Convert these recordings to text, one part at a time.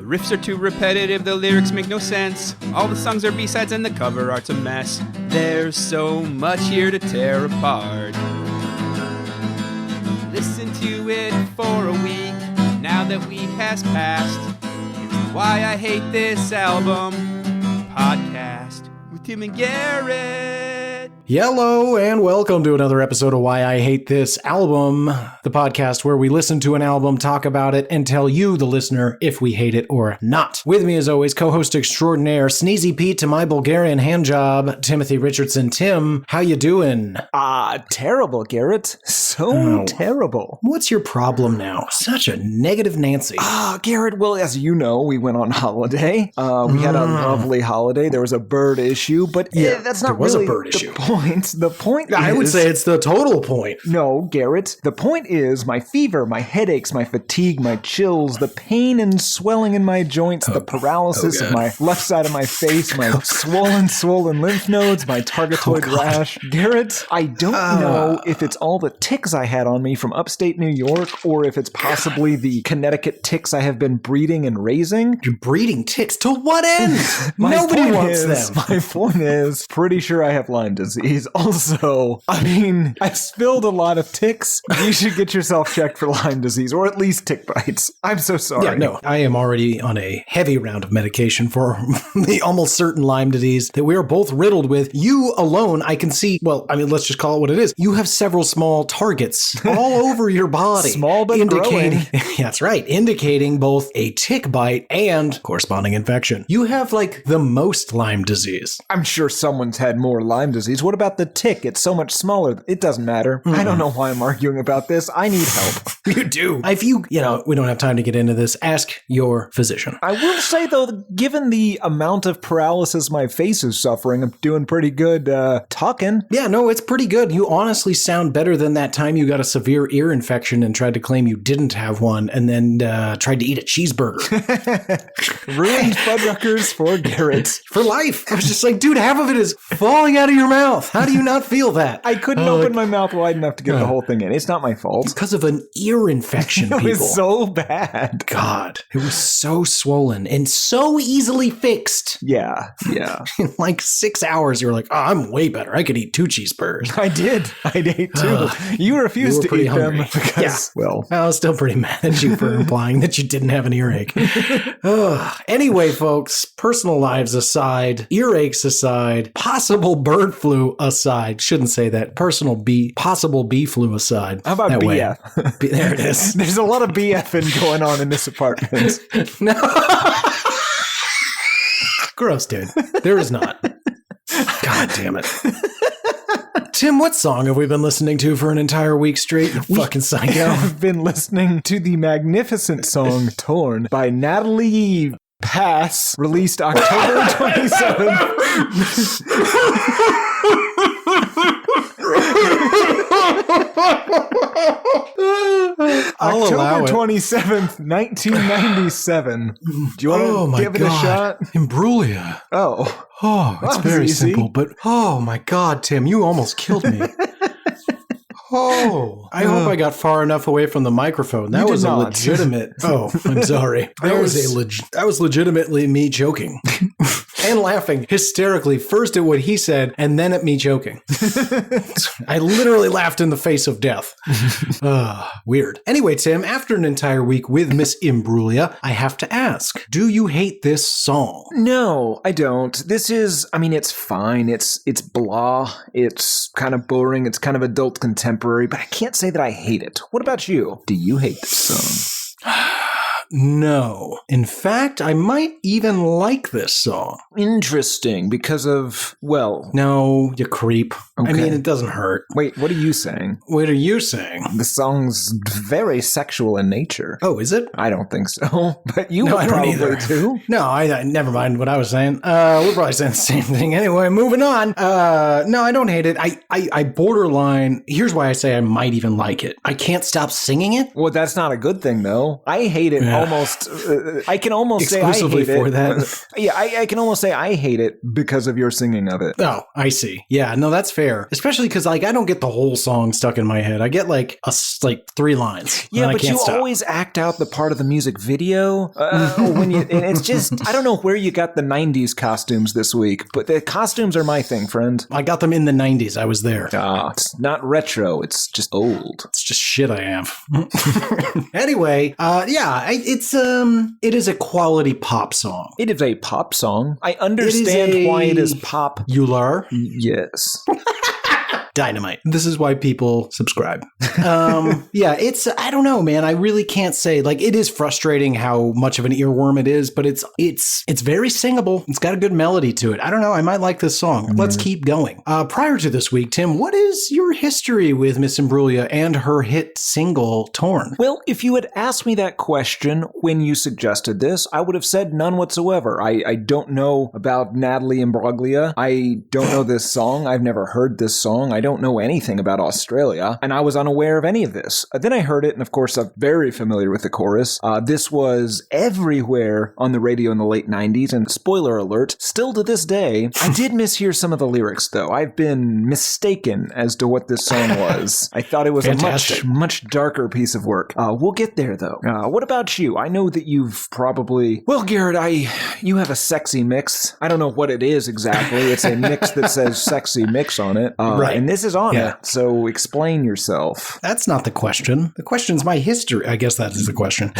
riffs are too repetitive, the lyrics make no sense. All the songs are B-sides and the cover art's a mess. There's so much here to tear apart. Listen to it for a week, now that week has passed. Here's Why I Hate This Album podcast with Tim and Garrett. Hello and welcome to another episode of Why I Hate This Album, the podcast where we listen to an album, talk about it, and tell you, the listener, if we hate it or not. With me as always, co-host extraordinaire, Sneezy Pete to my Bulgarian handjob, Timothy Richardson. Tim, how you doing? Terrible, Garrett. So terrible. What's your problem now? Such a negative Nancy. Garrett, well, as you know, we went on holiday. We had a lovely holiday. There was a bird issue, but that's not really a bird issue. The point is... I would say it's the total point. No, Garrett. The point is my fever, my headaches, my fatigue, my chills, the pain and swelling in my joints, the paralysis of my left side of my face, my swollen lymph nodes, my targetoid rash. Garrett, I don't know if it's all the ticks I had on me from upstate New York or if it's possibly the Connecticut ticks I have been breeding and raising. You're breeding ticks? To what end? Nobody wants them. My point is, pretty sure I have Lyme disease. Also, I spilled a lot of ticks. You should get yourself checked for Lyme disease, or at least tick bites. I'm so sorry. Yeah, no, I am already on a heavy round of medication for the almost certain Lyme disease that we are both riddled with. You alone, I can see, let's just call it what it is. You have several small targets all over your body. Small but indicating, growing. That's right, indicating both a tick bite and corresponding infection. You have the most Lyme disease. I'm sure someone's had more Lyme disease. What about the tick? It's so much smaller. It doesn't matter. I don't know why I'm arguing about this. I need help. You do. If you we don't have time to get into this. Ask your physician. I will say, though, given the amount of paralysis my face is suffering, I'm doing pretty good talking. Yeah, no, it's pretty good. You honestly sound better than that time you got a severe ear infection and tried to claim you didn't have one and then tried to eat a cheeseburger. Ruined Fuddruckers for Garrett. For life. I was just like, dude, half of it is falling out of your mouth. How do you not feel that? I couldn't open my mouth wide enough to get the whole thing in. It's not my fault. Because of an ear infection, people. It was so bad. God, it was so swollen and so easily fixed. Yeah. In 6 hours, you were like, I'm way better. I could eat 2 cheeseburgers. I did. I ate 2. You refused to eat them because, I was still pretty mad at you for implying that you didn't have an earache. Anyway, folks, personal lives aside, earaches aside, possible bird flu aside, shouldn't say that, possible bee flu aside. How about BF? There it is. There's a lot of BFing going on in this apartment. No. Gross, dude. There is not. God damn it. Tim, what song have we been listening to for an entire week straight? You fucking psycho. I've been listening to the magnificent song Torn by Natalie Pass, released October 27th. October 27th, 1997. Do you want to give it a shot? Imbruglia. It's very simple, but oh my God, Tim, you almost killed me. I hope I got far enough away from the microphone. That was a legitimate. I'm sorry. That was legitimately me joking and laughing hysterically. First at what he said, and then at me joking. I literally laughed in the face of death. Weird. Anyway, Tim, after an entire week with Miss Imbruglia, I have to ask: do you hate this song? No, I don't. This is, it's fine. It's blah. It's kind of boring. It's kind of adult contemporary, but I can't say that I hate it. What about you? Do you hate this song? No. In fact, I might even like this song. Interesting, because of, No, you creep. Okay. It doesn't hurt. Wait, what are you saying? What are you saying? The song's very sexual in nature. Oh, is it? I don't think so, but you would I don't probably too. No, I never mind what I was saying. We're probably saying the same thing anyway. Moving on. No, I don't hate it. I borderline, here's why I say I might even like it. I can't stop singing it. Well, that's not a good thing, though. I hate it almost, I can almost say I hate Exclusively for it. that. Yeah, I can almost say I hate it because of your singing of it. Oh, I see. Yeah, no, that's fair. Especially because like I don't get the whole song stuck in my head. I get like 3 lines. Yeah, and but I can't you stop. always act out the part of the music video when you. And it's just I don't know where you got the '90s costumes this week, but the costumes are my thing, friend. I got them in the 90s. I was there. It's not retro; it's just old. It's just shit I have. Anyway, it is a quality pop song. It is a pop song. I understand why it is pop. Euler. Yes. Dynamite. This is why people subscribe. It's, I don't know, man. I really can't say, like, it is frustrating how much of an earworm it is, but it's very singable. It's got a good melody to it. I don't know. I might like this song. Let's keep going. Prior to this week, Tim, what is your history with Miss Imbruglia and her hit single, Torn? Well, if you had asked me that question when you suggested this, I would have said none whatsoever. I don't know about Natalie Imbruglia. I don't know this song. I've never heard this song. I don't know anything about Australia, and I was unaware of any of this. Then I heard it, and of course I'm very familiar with the chorus. This was everywhere on the radio in the late 90s, and spoiler alert, still to this day, I did mishear some of the lyrics, though. I've been mistaken as to what this song was. I thought it was Fantastic. a much darker piece of work. We'll get there, though. What about you? I know that you've probably... Well, Garrett, you have a sexy mix. I don't know what it is exactly. It's a mix that says sexy mix on it. Right. And this is on it, so explain yourself. That's not the question. The question's my history. I guess that is the question.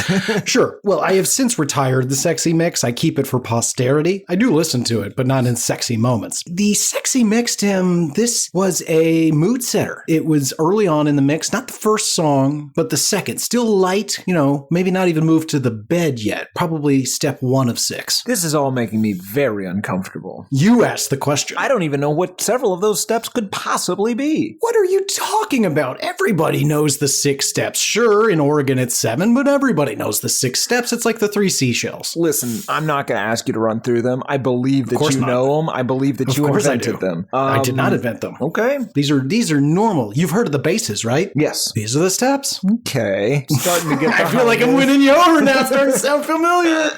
Sure. Well, I have since retired the sexy mix. I keep it for posterity. I do listen to it, but not in sexy moments. The sexy mix, Tim, this was a mood setter. It was early on in the mix, not the first song, but the second. Still light, maybe not even moved to the bed yet. Probably step 1 of 6. This is all making me very uncomfortable. You asked the question. I don't even know what several of those steps could possibly be. What are you talking about? Everybody knows the 6 steps. Sure, in Oregon it's 7, but everybody knows the 6 steps. It's like the 3 seashells. Listen, I'm not going to ask you to run through them. I believe that you know them. I believe that you invented them. I did not invent them. Okay. These are normal. You've heard of the bases, right? Yes. These are the steps. Okay. Starting to get I feel like I'm winning you over now. It's starting to sound familiar.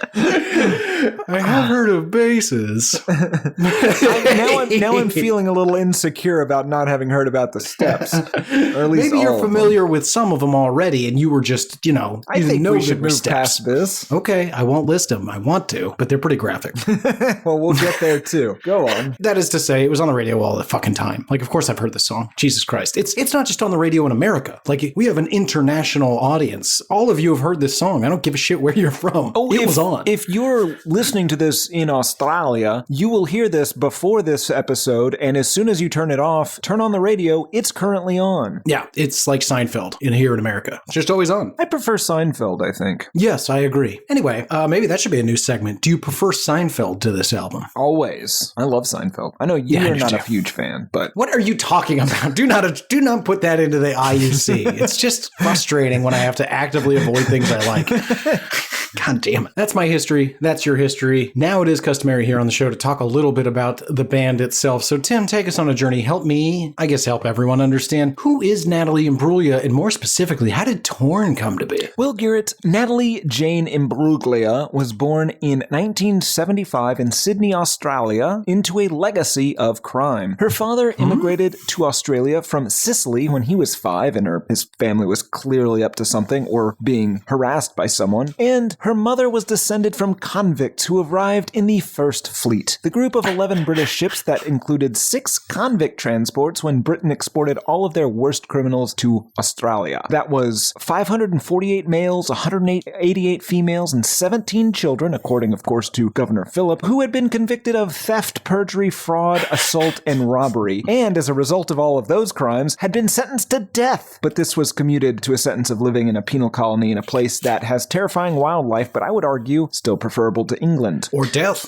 I have heard of bases. Now I'm feeling a little insecure about not having heard about the steps. Or at least maybe you're familiar with some of them already, and you were just, I think we should move past this. Okay, I won't list them. I want to, but they're pretty graphic. Well, we'll get there too. Go on. That is to say, it was on the radio all the fucking time. Like, of course I've heard this song. Jesus Christ. It's not just on the radio in America. Like, we have an international audience. All of you have heard this song. I don't give a shit where you're from. It was on. If you're listening to this in Australia, you will hear this before this episode, and as soon as you turn it off, turn on the radio, it's currently on. Yeah, it's like Seinfeld here in America. It's just always on. I prefer Seinfeld, I think. Yes, I agree. Anyway, maybe that should be a new segment. Do you prefer Seinfeld to this album? Always. I love Seinfeld. I know you're not a huge fan, but... What are you talking about? Do not put that into the IUC. It's just frustrating when I have to actively avoid things I like. God damn it. That's my history. That's your history. Now it is customary here on the show to talk a little bit about the band itself. So Tim, take us on a journey. Help me, I guess help everyone understand, who is Natalie Imbruglia, and more specifically, how did Torn come to be? Well, Garrett, Natalie Jane Imbruglia was born in 1975 in Sydney, Australia, into a legacy of crime. Her father immigrated to Australia from Sicily when he was 5, and his family was clearly up to something or being harassed by someone, and her mother was descended from convicts who arrived in the First Fleet, the group of 11 British ships that included 6 convict transports when Britain exported all of their worst criminals to Australia. That was 548 males, 188 females, and 17 children, according, of course, to Governor Phillip, who had been convicted of theft, perjury, fraud, assault, and robbery, and as a result of all of those crimes, had been sentenced to death. But this was commuted to a sentence of living in a penal colony in a place that has terrifying wildlife, but I would argue still preferable to England. Or death.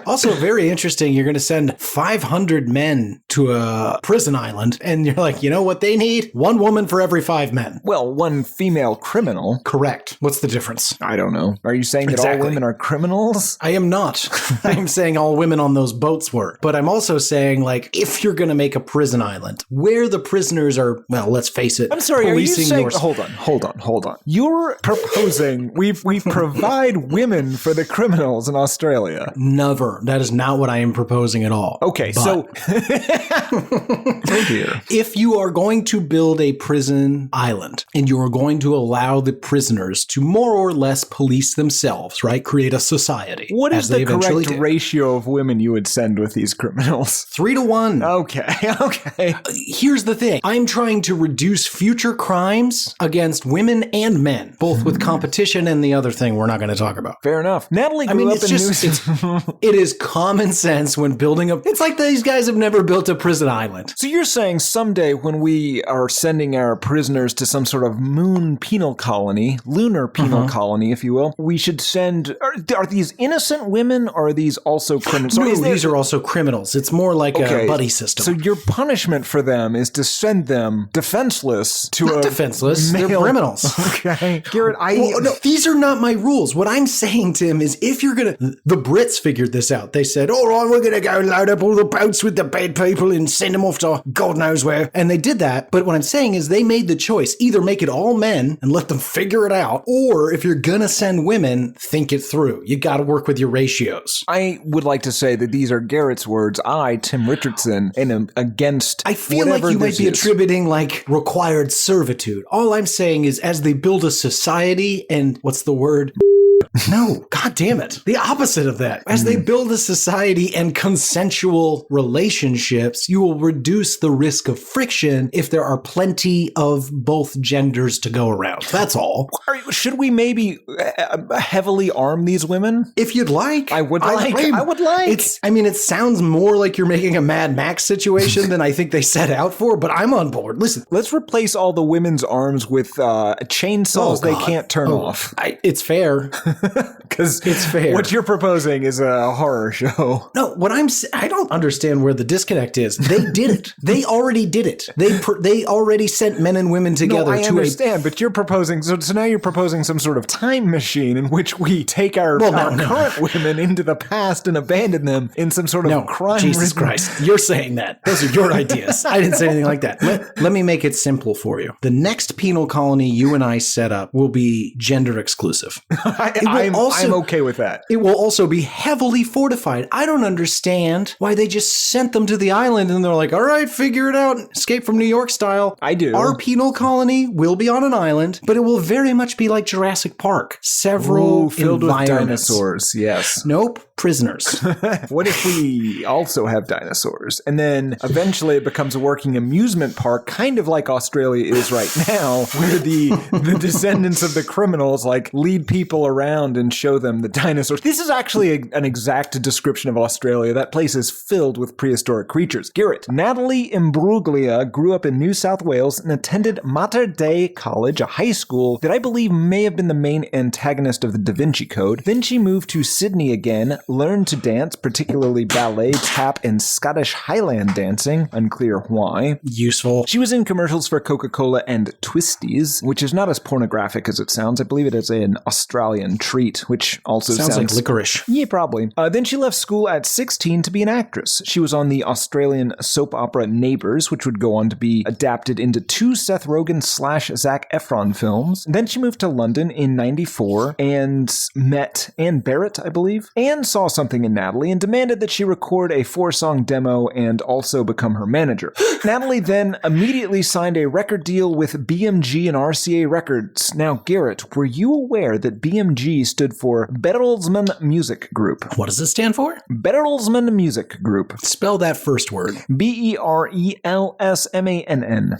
Also, very interesting, you're going to send 500 men to a prison island, and you're like, you know what they need? 1 woman for every 5 men. Well, 1 female criminal. Correct. What's the difference? I don't know. Are you saying that all women are criminals? I am not. I'm saying all women on those boats were. But I'm also saying, like, if you're going to make a prison island where the prisoners are, well, let's face it, I'm sorry, are you saying... Hold on. You're proposing we provide women for the criminals in Australia. Never. That is not what I am proposing at all. Okay, so oh dear. If you are going to build a prison island and you are going to allow the prisoners to more or less police themselves, right? Create a society. What is the correct ratio of women you would send with these criminals? 3-1. Okay. Here's the thing. I'm trying to reduce future crimes against women and men, both with competition and the other thing we're not going to talk about. Fair enough. Natalie grew up in it is common sense when building a... It's like these guys have never built a prison island. So you're saying someday when we are sending our prisoners to some sort of moon penal colony, lunar penal colony, if you will, we should send... Are these innocent women or are these also criminals? No, these are also criminals. It's more like a buddy system. So your punishment for them is to send them defenseless to not a defenseless. Male... They're criminals. Okay. Garrett, no, these are not my rules. What I'm saying, Tim, is if you're going to... The Brits figured this out. They said, all right, we're going to go load up all the boats with the bad people and send them off to God knows where. And they did that. But what I'm saying is they made the choice. Either make it all men and let them figure it out, or if you're going to send women, think it through. You got to work with your ratios. I would like to say that these are Garrett's words. I, Tim Richardson, am against I feel like you might be attributing like required servitude. All I'm saying is as they build a society and what's the word? No, God damn it. The opposite of that. As they build a society and consensual relationships, you will reduce the risk of friction if there are plenty of both genders to go around. That's all. Should we maybe heavily arm these women? If you'd like. I would like. It sounds more like you're making a Mad Max situation than I think they set out for, but I'm on board. Listen. Let's replace all the women's arms with chainsaws they can't turn off. It's fair. Because it's fair. What you're proposing is a horror show. No, I don't understand where the disconnect is. They did it. They already did it. They already sent men and women together. No, I understand, but you're proposing. So now you're proposing some sort of time machine in which we take our current women into the past and abandon them in some sort of crime. Jesus Christ, you're saying that. Those are your ideas. I didn't say anything like that. Let me make it simple for you. The next penal colony you and I set up will be gender exclusive. I'm okay with that. It will also be heavily fortified. I don't understand why they just sent them to the island and they're like, all right, figure it out. Escape from New York style. I do. Our penal colony will be on an island, but it will very much be like Jurassic Park. Several filled with dinosaurs. Yes. Nope. Prisoners. What if we also have dinosaurs? And then eventually it becomes a working amusement park, kind of like Australia is right now, where the descendants of the criminals like lead people around and show them the dinosaurs. This is actually an exact description of Australia. That place is filled with prehistoric creatures. Garrett, Natalie Imbruglia grew up in New South Wales and attended Mater Dei College, a high school that I believe may have been the main antagonist of the Da Vinci Code. Then she moved to Sydney again, learned to dance, particularly ballet, tap, and Scottish Highland dancing. Unclear why. Useful. She was in commercials for Coca-Cola and Twisties, which is not as pornographic as it sounds. I believe it is an Australian treat, which also sounds like licorice. Yeah, probably. Then she left school at 16 to be an actress. She was on the Australian soap opera Neighbours, which would go on to be adapted into 2 Seth Rogen / Zac Efron films. Then she moved to London in 94 and met Anne Barrett, I believe, and saw something in Natalie and demanded that she record a 4-song demo and also become her manager. Natalie then immediately signed a record deal with BMG and RCA Records. Now, Garrett, were you aware that BMG stood for Bertelsmann Music Group? What does it stand for? Bertelsmann Music Group. Spell that first word. Berelsmann.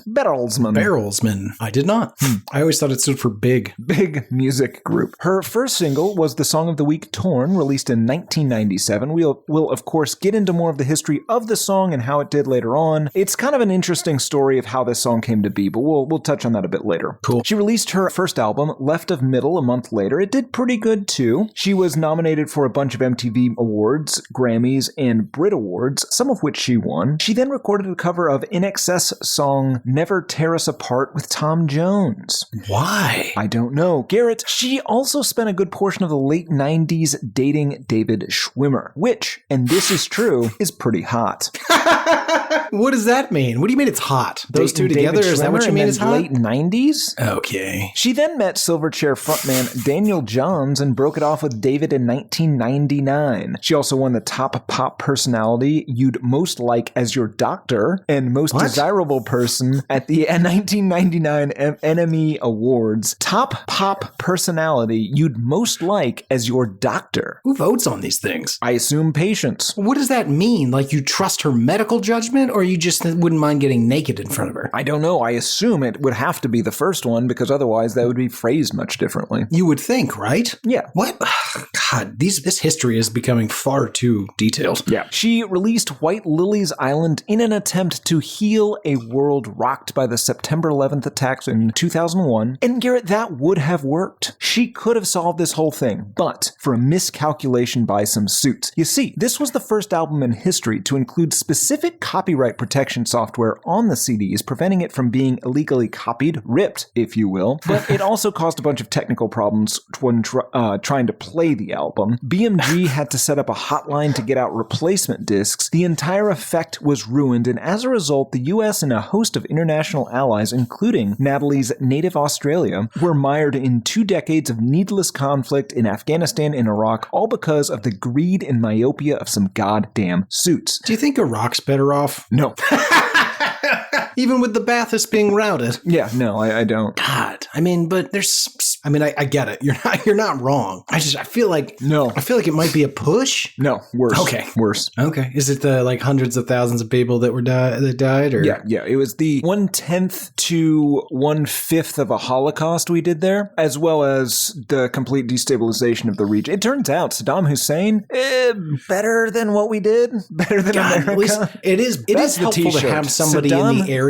Bertelsmann. Bertelsmann. I did not. I always thought it stood for big. Big Music Group. Her first single was the song of the week, Torn, released in 1997. We'll of course get into more of the history of the song and how it did later on. It's kind of an interesting story of how this song came to be, but we'll touch on that a bit later. Cool. She released her first album, Left of Middle, a month later. It did pretty pretty good too. She was nominated for a bunch of MTV Awards, Grammys, and Brit Awards, some of which she won. She then recorded a cover of INXS song Never Tear Us Apart with Tom Jones. Why? I don't know. Garrett, she also spent a good portion of the late 90s dating David Schwimmer, which, and this is true, is pretty hot. What does that mean? What do you mean it's hot? Those two together? Is that what you mean is hot? Late 90s? Okay. She then met Silverchair frontman Daniel Johns and broke it off with David in 1999. She also won the top pop personality you'd most like as your doctor and most desirable person at the 1999 NME Awards. Top pop personality you'd most like as your doctor. Who votes on these things? I assume patients. What does that mean? Like you trust her medical judgment, or you just wouldn't mind getting naked in front of her? I don't know. I assume it would have to be the first one because otherwise that would be phrased much differently. You would think, right? Yeah. What? God, this history is becoming far too detailed. Yeah. She released White Lilies Island in an attempt to heal a world rocked by the September 11th attacks in 2001. And Garrett, that would have worked. She could have solved this whole thing, but for a miscalculation by some suits. You see, this was the first album in history to include specific copyright protection software on the CDs, preventing it from being illegally copied, ripped, if you will. But it also caused a bunch of technical problems when trying to play the album. BMG had to set up a hotline to get out replacement discs. The entire effect was ruined, and as a result, the US and a host of international allies, including Natalie's native Australia, were mired in 2 decades of needless conflict in Afghanistan and Iraq, all because of the greed and myopia of some goddamn suits. Do you think Iraq's better off? No. Even with the Ba'athist being routed. Yeah, no, I don't. God, I mean, but I get it. You're not wrong. I feel like it might be a push. No, worse. Okay, worse. Okay, is it the like hundreds of thousands of people that died? Or yeah. It was the 1/10 to 1/5 of a Holocaust we did there, as well as the complete destabilization of the region. It turns out Saddam Hussein better than what we did, better than America. At least it is helpful to have somebody in the area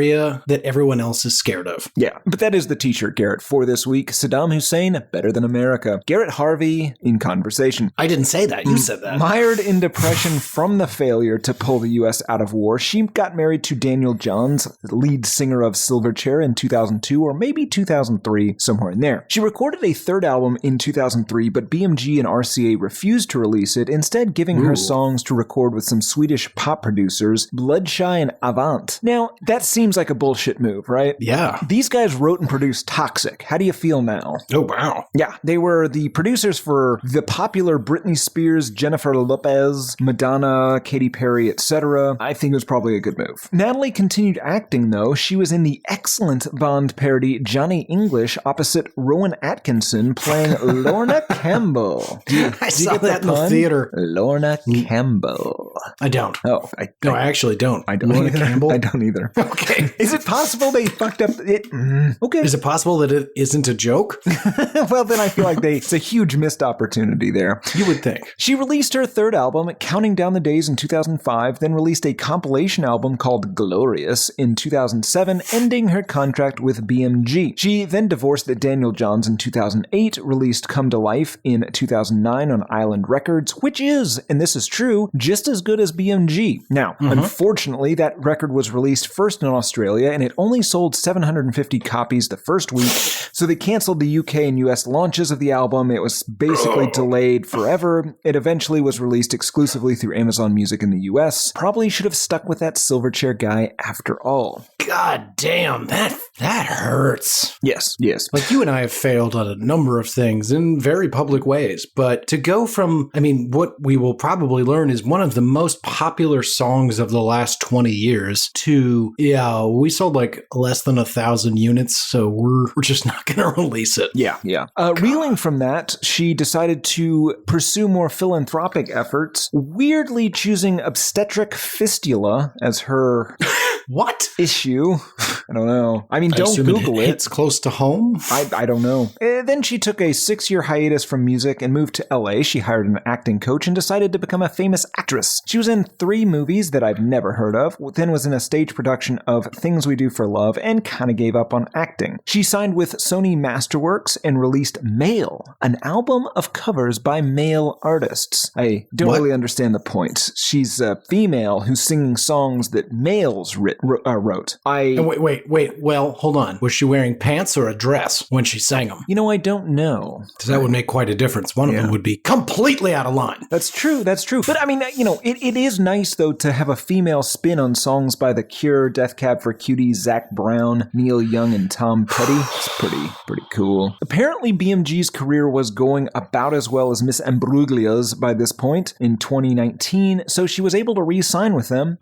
that everyone else is scared of. Yeah, but that is the t-shirt, Garrett, for this week. Saddam Hussein, better than America. Garrett Harvey in conversation. I didn't say that. You said that. Mired in depression from the failure to pull the U.S. out of war, she got married to Daniel Johns, the lead singer of Silverchair in 2002 or maybe 2003, somewhere in there. She recorded a third album in 2003, but BMG and RCA refused to release it, instead giving her songs to record with some Swedish pop producers, Bloodshy and Avant. Now, that seems like a bullshit move, right? Yeah. These guys wrote and produced Toxic. How do you feel now? Oh, wow. Yeah, they were the producers for the popular Britney Spears, Jennifer Lopez, Madonna, Katy Perry, etc. I think it was probably a good move. Natalie continued acting, though. She was in the excellent Bond parody Johnny English opposite Rowan Atkinson playing Lorna Campbell. I saw that in the theater. Lorna Campbell. I don't. Oh, I actually don't. I don't Lorna either. Campbell? I don't either. Okay. Is it possible they fucked up it? Okay. Is it possible that it isn't a joke? Well, then I feel like it's a huge missed opportunity there. You would think. She released her third album, Counting Down the Days, in 2005, then released a compilation album called Glorious in 2007, ending her contract with BMG. She then divorced Daniel Johns in 2008, released Come to Life in 2009 on Island Records, which is, and this is true, just as good as BMG. Now, unfortunately, that record was released first in Australia, and it only sold 750 copies the first week, so they canceled the UK and US launches of the album. It was basically delayed forever. It eventually was released exclusively through Amazon Music in the US. Probably should have stuck with that Silverchair guy after all. God damn, that hurts. Yes. Like, you and I have failed on a number of things in very public ways, but to go from, what we will probably learn is one of the most popular songs of the last 20 years to, we sold like less than 1,000 units, so we're just not going to release it. Yeah. Reeling from that, she decided to pursue more philanthropic efforts, weirdly choosing obstetric fistula as her What? issue. I don't know. I mean, don't Google it. It's close to home. I don't know. Then she took a 6-year hiatus from music and moved to LA. She hired an acting coach and decided to become a famous actress. She was in 3 movies that I've never heard of, then was in a stage production of Things We Do for Love, and kind of gave up on acting. She signed with Sony Masterworks and released Male, an album of covers by male artists. I don't really understand the point. She's a female who's singing songs that males wrote. Wait. Well, hold on. Was she wearing pants or a dress when she sang them? You know, I don't know. Because that would make quite a difference. One of them would be completely out of line. That's true. But I mean, you know, it is nice, though, to have a female spin on songs by The Cure, Death Cab for Cutie, Zac Brown, Neil Young, and Tom Petty. It's pretty cool. Apparently, BMG's career was going about as well as Miss Imbruglia's by this point in 2019, so she was able to re-sign with them.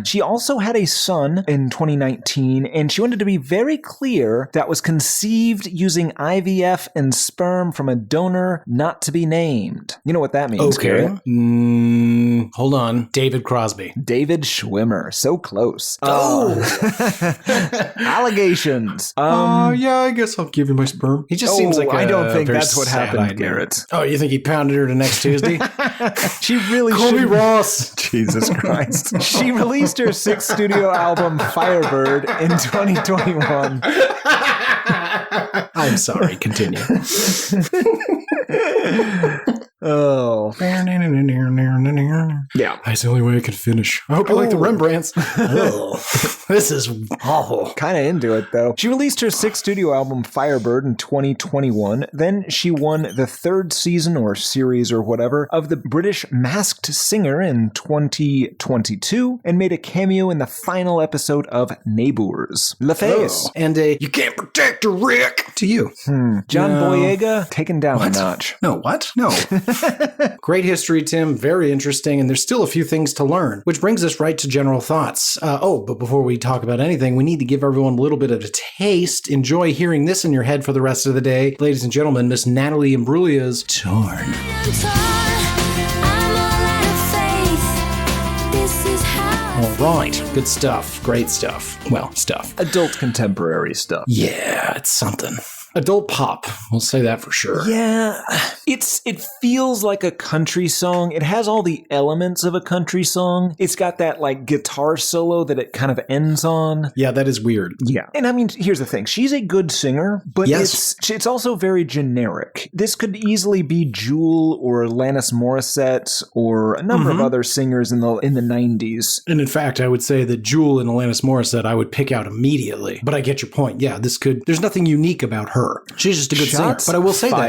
She also had a son in 2019, and she wanted to be very clear that was conceived using IVF and sperm from a donor not to be named. You know what that means, okay. Hold on. David Crosby. David Schwimmer. So close. Allegations. Yeah, I guess I'll give you my sperm. He just seems like I don't think that's what happened, Garrett. Oh, you think he pounded her to next Tuesday? She really Call me Ross. Jesus Christ. She released her 6th studio album, Firebird, in 2021. I'm sorry, continue. Oh. Yeah. That's the only way I could finish. I hope you like the Rembrandts. This is awful. Kind of into it, though. She released her 6th studio album, Firebird, in 2021. Then she won the 3rd season or series or whatever of the British Masked Singer in 2022 and made a cameo in the final episode of Neighbours. LaFace. And you can't protect her, Rick. To you. John Boyega, taken down a notch. No, what? No. Great history, Tim. Very interesting. And there's still a few things to learn, which brings us right to general thoughts. But before we talk about anything, we need to give everyone a little bit of a taste. Enjoy hearing this in your head for the rest of the day. Ladies and gentlemen, Miss Natalie Imbruglia's Torn. All right. Good stuff. Great stuff. Well, stuff. Adult contemporary stuff. Yeah, it's something. Adult pop. We'll say that for sure. Yeah. It feels like a country song. It has all the elements of a country song. It's got that like guitar solo that it kind of ends on. Yeah, that is weird. Yeah. And I mean, here's the thing. She's a good singer, but it's also very generic. This could easily be Jewel or Alanis Morissette or a number of other singers in the 90s. And in fact, I would say that Jewel and Alanis Morissette I would pick out immediately. But I get your point. Yeah, there's nothing unique about her. She's just a good singer. But I will say that.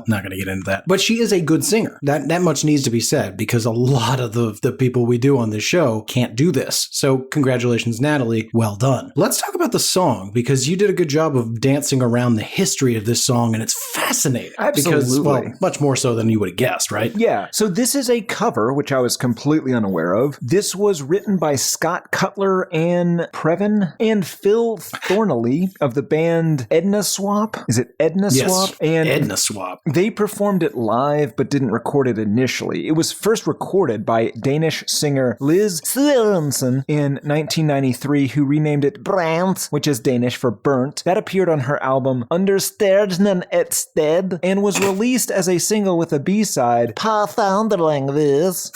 Not going to get into that. But she is a good singer. That much needs to be said because a lot of the people we do on this show can't do this. So congratulations, Natalie. Well done. Let's talk about the song because you did a good job of dancing around the history of this song and it's fascinating. Absolutely. Because, much more so than you would have guessed, right? Yeah. So this is a cover, which I was completely unaware of. This was written by Scott Cutler, Anne Previn, and Phil Thornley of the band Edna Swap. Is it Edna Swap? And Edna Swap. They performed it live but didn't record it initially. It was first recorded by Danish singer Liz Sørensen in 1993, who renamed it Brandt, which is Danish for burnt. That appeared on her album Under Stjernen et Sted and was released as a single with a B-side, Parfoundering This.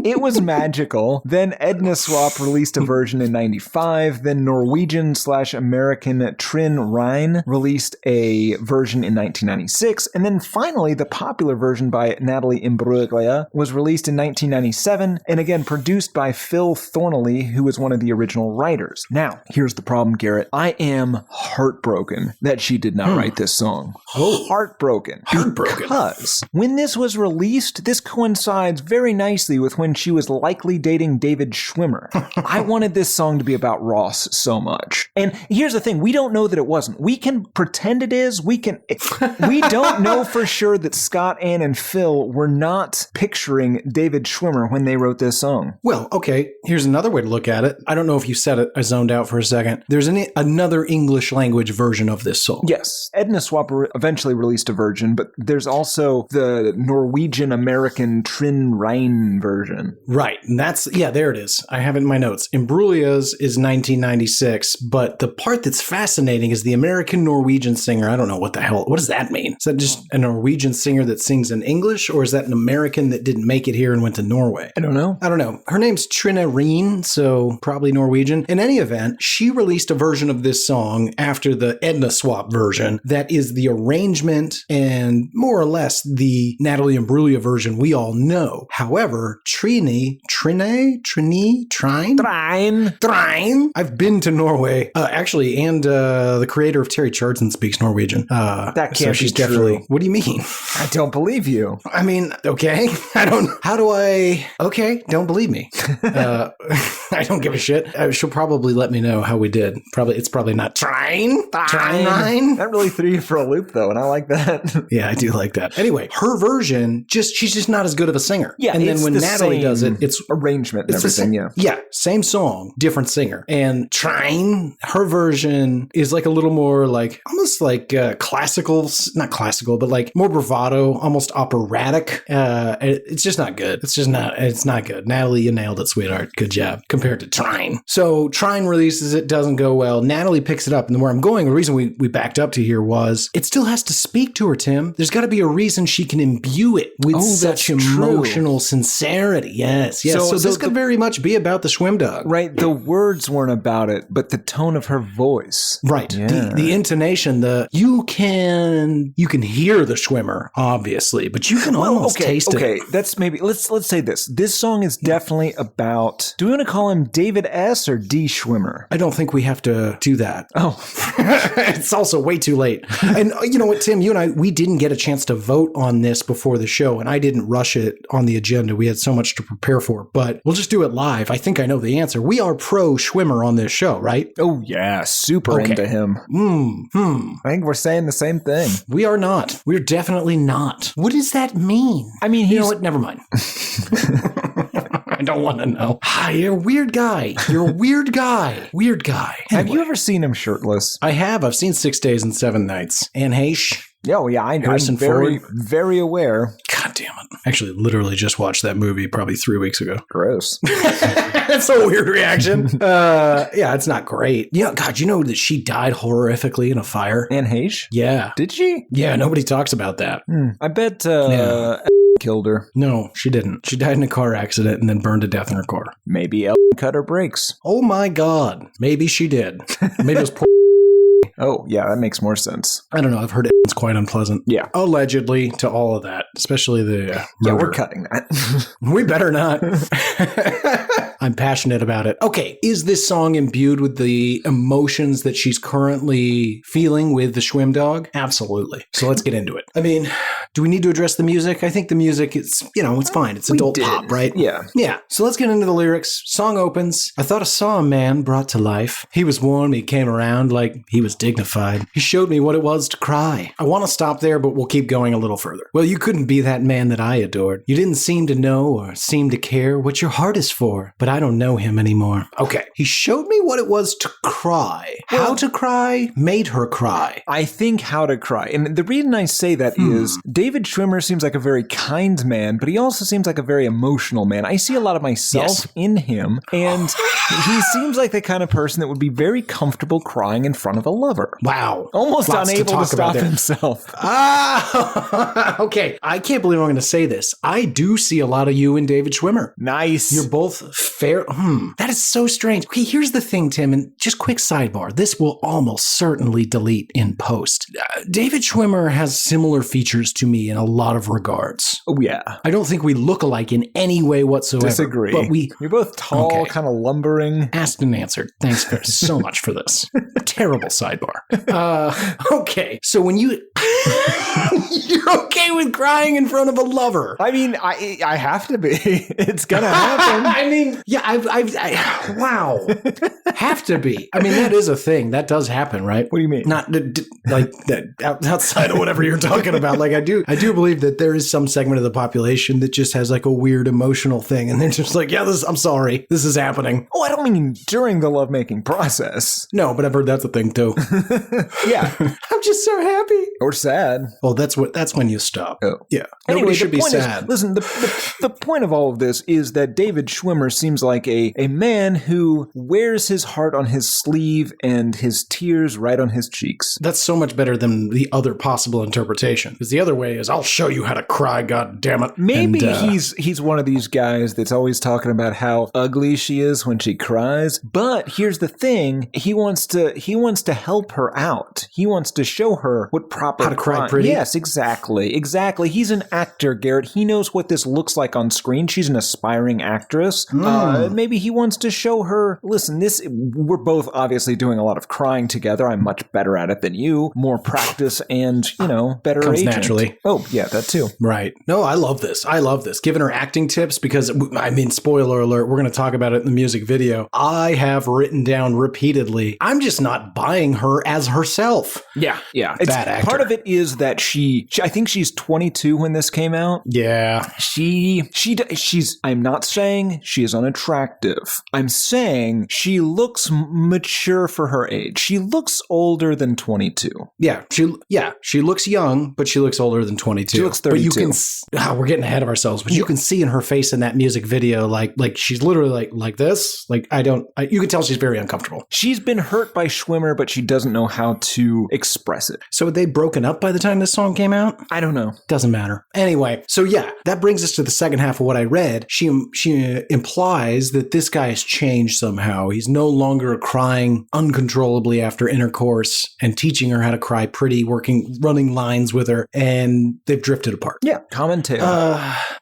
It was magical. Then Edna Swap released a version in 95. Then Norwegian/American Trin Rhine released a version in 1996. And then finally, the popular version by Natalie Imbruglia was released in 1997. And again, produced by Phil Thornley, who was one of the original writers. Now, here's the problem, Garrett. I am heartbroken that she did not write this song. Heartbroken. Because when this was released, this coincides very nicely with when she was likely dating David Schwimmer. I wanted this song to be about Ross so much. And here's the thing. We don't know that it wasn't. We can pretend it is. We don't know for sure that Scott, Ann, and Phil were not picturing David Schwimmer when they wrote this song. Well, okay. Here's another way to look at it. I don't know if you said it. I zoned out for a second. There's another English language version of this song. Yes. Edna Swap eventually released a version, but there's also the Norwegian-American Trin Rhine version. version. Right. And there it is. I have it in my notes. Imbruglia's is 1996, but the part that's fascinating is the American Norwegian singer. I don't know what does that mean? Is that just a Norwegian singer that sings in English, or is that an American that didn't make it here and went to Norway? I don't know. Her name's Trine Reen, so probably Norwegian. In any event, she released a version of this song after the Edna Swap version that is the arrangement and more or less the Natalie Imbruglia version we all know. However, Trine. I've been to Norway, actually, and the creator of Terry Charlton speaks Norwegian. That can't be true. What do you mean? I don't believe you. I mean, okay. Don't believe me. I don't give a shit. She'll probably let me know how we did. It's probably not Trine. That really threw you for a loop, though, and I like that. Yeah, I do like that. Anyway, her version, she's just not as good of a singer. Yeah, and then when Natalie does it, it's arrangement and everything. Yeah, same song, different singer. And Trine, her version is like a little more like almost like classical, not classical, but like more bravado, almost operatic. It's just not good. It's not good. Natalie, you nailed it, sweetheart. Good job. Compared to Trine. So Trine releases it, doesn't go well. Natalie picks it up. And where I'm going, the reason we backed up to here was it still has to speak to her, Tim. There's got to be a reason she can imbue it with such emotional sincerity. Yes. So this could very much be about the Schwim dog. Right. The words weren't about it, but the tone of her voice. Right. Yeah. The intonation, you can hear the Schwimmer, obviously, but you can almost taste it. Okay, that's maybe, let's say this. This song is definitely about, do we want to call him David S. or D. Schwimmer? I don't think we have to do that. Oh. It's also way too late. And you know what, Tim, you and I, we didn't get a chance to vote on this before the show, and I didn't rush it on the agenda. We had so much to prepare for, but we'll just do it live. I think I know the answer. We are pro Schwimmer on this show, right? Oh, yeah. Super into him. I think we're saying the same thing. We are not. We're definitely not. What does that mean? I mean, you know what? Never mind. I don't want to know. You're a weird guy. You're a weird guy. Weird guy. Have you ever seen him shirtless? I have. I've seen 6 Days and 7 Nights. Anne Heche. Oh, yeah. I'm very, very aware. God damn it. Actually, literally just watched that movie probably 3 weeks ago. Gross. That's a weird reaction. Yeah, it's not great. Yeah, God, you know that she died horrifically in a fire? Anne Heche? Yeah. Did she? Yeah, nobody talks about that. I bet killed her. No, she didn't. She died in a car accident and then burned to death in her car. Maybe Ellen cut her brakes. Oh my God. Maybe she did. Maybe it was poor. Oh, yeah, that makes more sense. I don't know. I've heard it's quite unpleasant. Yeah. Allegedly to all of that, especially the murder. Yeah, we're cutting that. We better not. I'm passionate about it. Okay, is this song imbued with the emotions that she's currently feeling with the Schwim dog? Absolutely. So let's get into it. I mean, do we need to address the music? I think the music is, it's fine. It's adult pop, right? Yeah. Yeah. So let's get into the lyrics. Song opens. I thought I saw a man brought to life. He was warm. He came around like he was dignified. He showed me what it was to cry. I want to stop there, but we'll keep going a little further. Well, you couldn't be that man that I adored. You didn't seem to know or seem to care what your heart is for, but I don't know him anymore. Okay. He showed me what it was to cry. How to cry made her cry. I think how to cry. And the reason I say that is David Schwimmer seems like a very kind man, but he also seems like a very emotional man. I see a lot of myself in him, and he seems like the kind of person that would be very comfortable crying in front of a lover. Wow. Almost unable to stop himself. Okay. I can't believe I'm going to say this. I do see a lot of you in David Schwimmer. Nice. You're both fair. That is so strange. Okay, here's the thing, Tim, and just quick sidebar. This will almost certainly delete in post. David Schwimmer has similar features to me in a lot of regards. Oh, yeah. I don't think we look alike in any way whatsoever. Disagree. But you're both tall, kind of lumbering. Asked and answered. Thanks so much for this. Terrible sidebar. Okay, so when you're okay with crying in front of a lover. I mean, I have to be. It's gonna happen. I mean, yeah, wow. Have to be. I mean, that is a thing. That does happen, right? What do you mean? Not like that outside of whatever you're talking about. Like I do believe that there is some segment of the population that just has like a weird emotional thing, and they're just like, yeah, I'm sorry, this is happening. Oh, I don't mean during the lovemaking process. No, but I've heard that's a thing too. Yeah. I'm just so happy. Or sad. Well, that's when you stop. Oh. Yeah. Anyway, Nobody should be point sad. Listen, the point of all of this is that David Schwimmer seems like a man who wears his heart on his sleeve and his tears right on his cheeks. That's so much better than the other possible interpretation. Because the other way is, I'll show you how to cry, God damn it. Maybe he's one of these guys that's always talking about how ugly she is when she cries. But here's the thing: he wants to help her out. He wants to show her what proper how to cry pretty. Yes, exactly. He's an actor, Garrett. He knows what this looks like on screen. She's an aspiring actress. Maybe he wants to show her. Listen, we're both obviously doing a lot of crying together. I'm much better at it than you. More practice and better comes agent. Naturally. Oh yeah, that too. Right. No, I love this. Giving her acting tips because, I mean, spoiler alert, we're going to talk about it in the music video. I have written down repeatedly, I'm just not buying her as herself. Yeah. Bad actor. Part of it is that I think she's 22 when this came out. Yeah. She's, I'm not saying she is unattractive. I'm saying she looks mature for her age. She looks older than 22. Yeah. She looks young, but she looks older than 22. She looks 32. But you can, we're getting ahead of ourselves, but you can see in her face in that music video, like she's literally like this. Like, you can tell she's very uncomfortable. She's been hurt by Schwimmer, but she doesn't know how to express it. So had they broken up by the time this song came out? I don't know. Doesn't matter. Anyway, so yeah, that brings us to the second half of what I read. She implies that this guy has changed somehow. He's no longer crying uncontrollably after intercourse and teaching her how to cry pretty, running lines with her, and they've drifted apart. Yeah, common tale.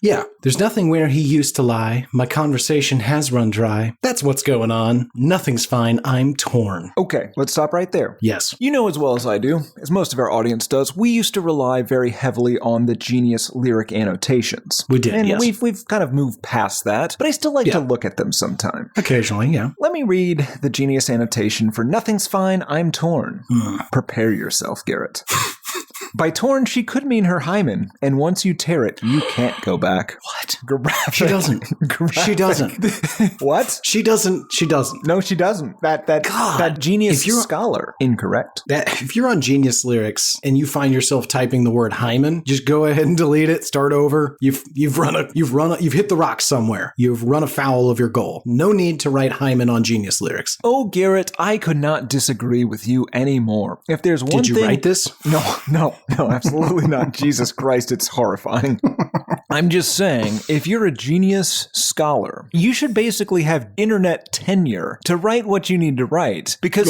Yeah, there's nothing where he used to lie. My conversation has run dry. That's what's going on. Nothing's fine. I'm torn. Okay, let's stop right there. Yes. You know as well as I do, as most of our audience does, we used to rely very heavily on the Genius lyric annotations. We did, and yes. we've kind of moved past that, but I still like to look at them sometime. Occasionally, yeah. Let me read the Genius annotation for Nothing's Fine, I'm Torn. Prepare yourself, Garrett. By torn, she could mean her hymen, and once you tear it, you can't go back. What? Graphic. She doesn't. She doesn't. What? She doesn't. No, she doesn't. That Genius scholar. Incorrect. If you're on Genius Lyrics and you find yourself typing the word hymen, just go ahead and delete it. Start over. You've hit the rock somewhere. You've run afoul of your goal. No need to write hymen on Genius Lyrics. Oh, Garrett, I could not disagree with you anymore. If there's one thing... Did you write this? No, absolutely not. Jesus Christ, it's horrifying. I'm just saying, if you're a Genius scholar, you should basically have internet tenure to write what you need to write. Because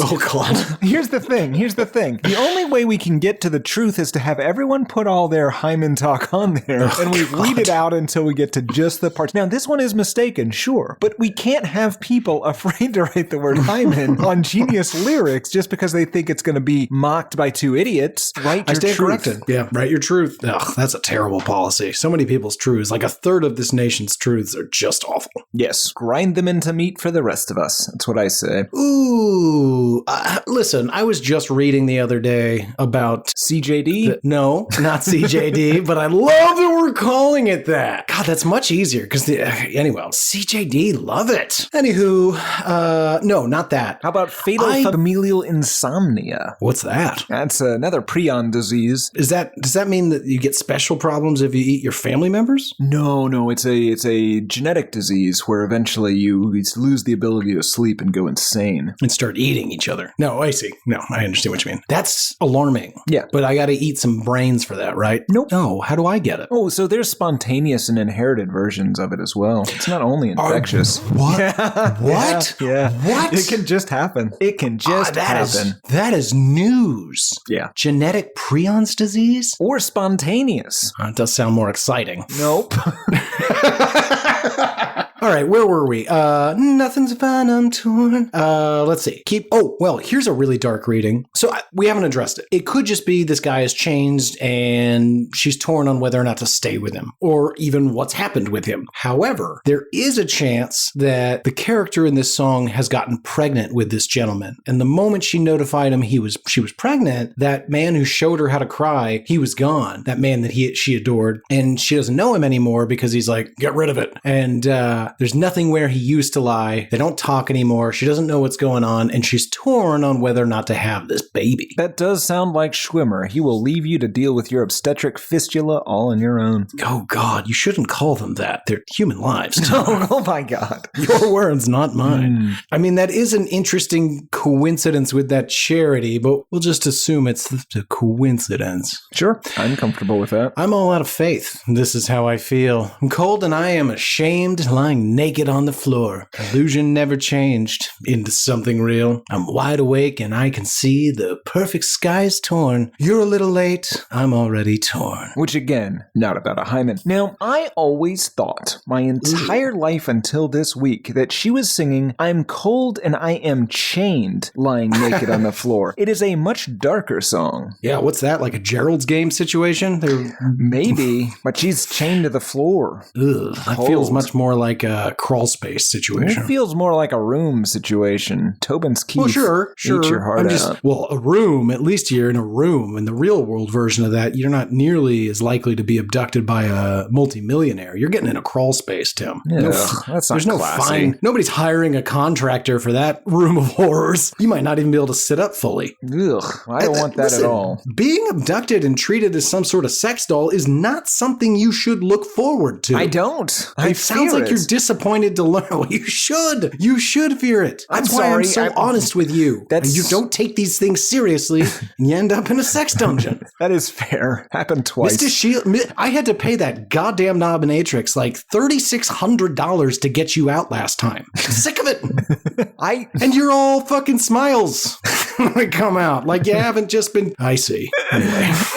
here's the thing. The only way we can get to the truth is to have everyone put all their hymen talk on there, and we read it out until we get to just the parts. Now, this one is mistaken, sure, but we can't have people afraid to write the word hymen on Genius Lyrics just because they think it's going to be mocked by two idiots. Write your truth. Corrected. Yeah, write your truth. Ugh, that's a terrible policy. So many people's truths, like a third of this nation's truths, are just awful. Yes, grind them into meat for the rest of us. That's what I say. Ooh, listen, I was just reading the other day about CJD? No, not CJD, but I love that we're calling it that. God, that's much easier because anyway, CJD, love it. Anywho, no, not that. How about fatal familial insomnia? What's that? That's another prion disease. Does that mean that you get special problems if you eat your family members? No, it's a genetic disease where eventually you lose the ability to sleep and go insane. And start eating each other. No, I see. No, I understand what you mean. That's alarming. Yeah. But I got to eat some brains for that, right? Nope. No, how do I get it? Oh, so there's spontaneous and inherited versions of it as well. It's not only infectious. What? What? Yeah. What? It can just happen. It can just happen. That is news. Yeah. Genetic prions disease? Or spontaneous. It does sound more exciting. Nope. All right, where were we? Nothing's fine, I'm torn. Let's see. Here's a really dark reading. So we haven't addressed it. It could just be this guy has changed and she's torn on whether or not to stay with him or even what's happened with him. However, there is a chance that the character in this song has gotten pregnant with this gentleman. And the moment she notified him she was pregnant, that man who showed her how to cry, he was gone. That man that she adored. And she doesn't know him anymore because he's like, get rid of it. And There's nothing where he used to lie. They don't talk anymore. She doesn't know what's going on, and she's torn on whether or not to have this baby. That does sound like Schwimmer. He will leave you to deal with your obstetric fistula all on your own. Oh, God, you shouldn't call them that. They're human lives. Oh, my God. Your words, not mine. I mean, that is an interesting coincidence with that charity, but we'll just assume it's a coincidence. Sure, I'm comfortable with that. I'm all out of faith. This is how I feel. I'm cold and I am ashamed, lying naked on the floor. Illusion never changed into something real. I'm wide awake and I can see the perfect skies torn. You're a little late. I'm already torn. Which again, not about a hymen. Now, I always thought my entire life until this week that she was singing I'm cold and I am chained, lying naked on the floor. It is a much darker song. Yeah, what's that? Like a Gerald's Game situation? Maybe, but she's chained to the floor. Ugh, that feels much more like a crawl space situation. It feels more like a room situation. Tobin's Keith. Well, sure. Eat your heart out. Well, a room, at least you're in a room. In the real world version of that, you're not nearly as likely to be abducted by a multimillionaire. You're getting in a crawl space, Tim. Yeah, that's not there's no classy. fine. Nobody's hiring a contractor for that room of horrors. You might not even be able to sit up fully. Ugh, I don't want that Listen, at all. Being abducted and treated as some sort of sex doll is not something you should look forward to. I don't. It sounds like you're disappointed to learn. Well, you should. You should fear it. That's why I'm so honest with you. You don't take these things seriously and you end up in a sex dungeon. That is fair. Happened twice. Mr. Shield, I had to pay that goddamn dominatrix like $3,600 to get you out last time. I'm sick of it. And you're all fucking smiles when I come out. Like you haven't just been... I see.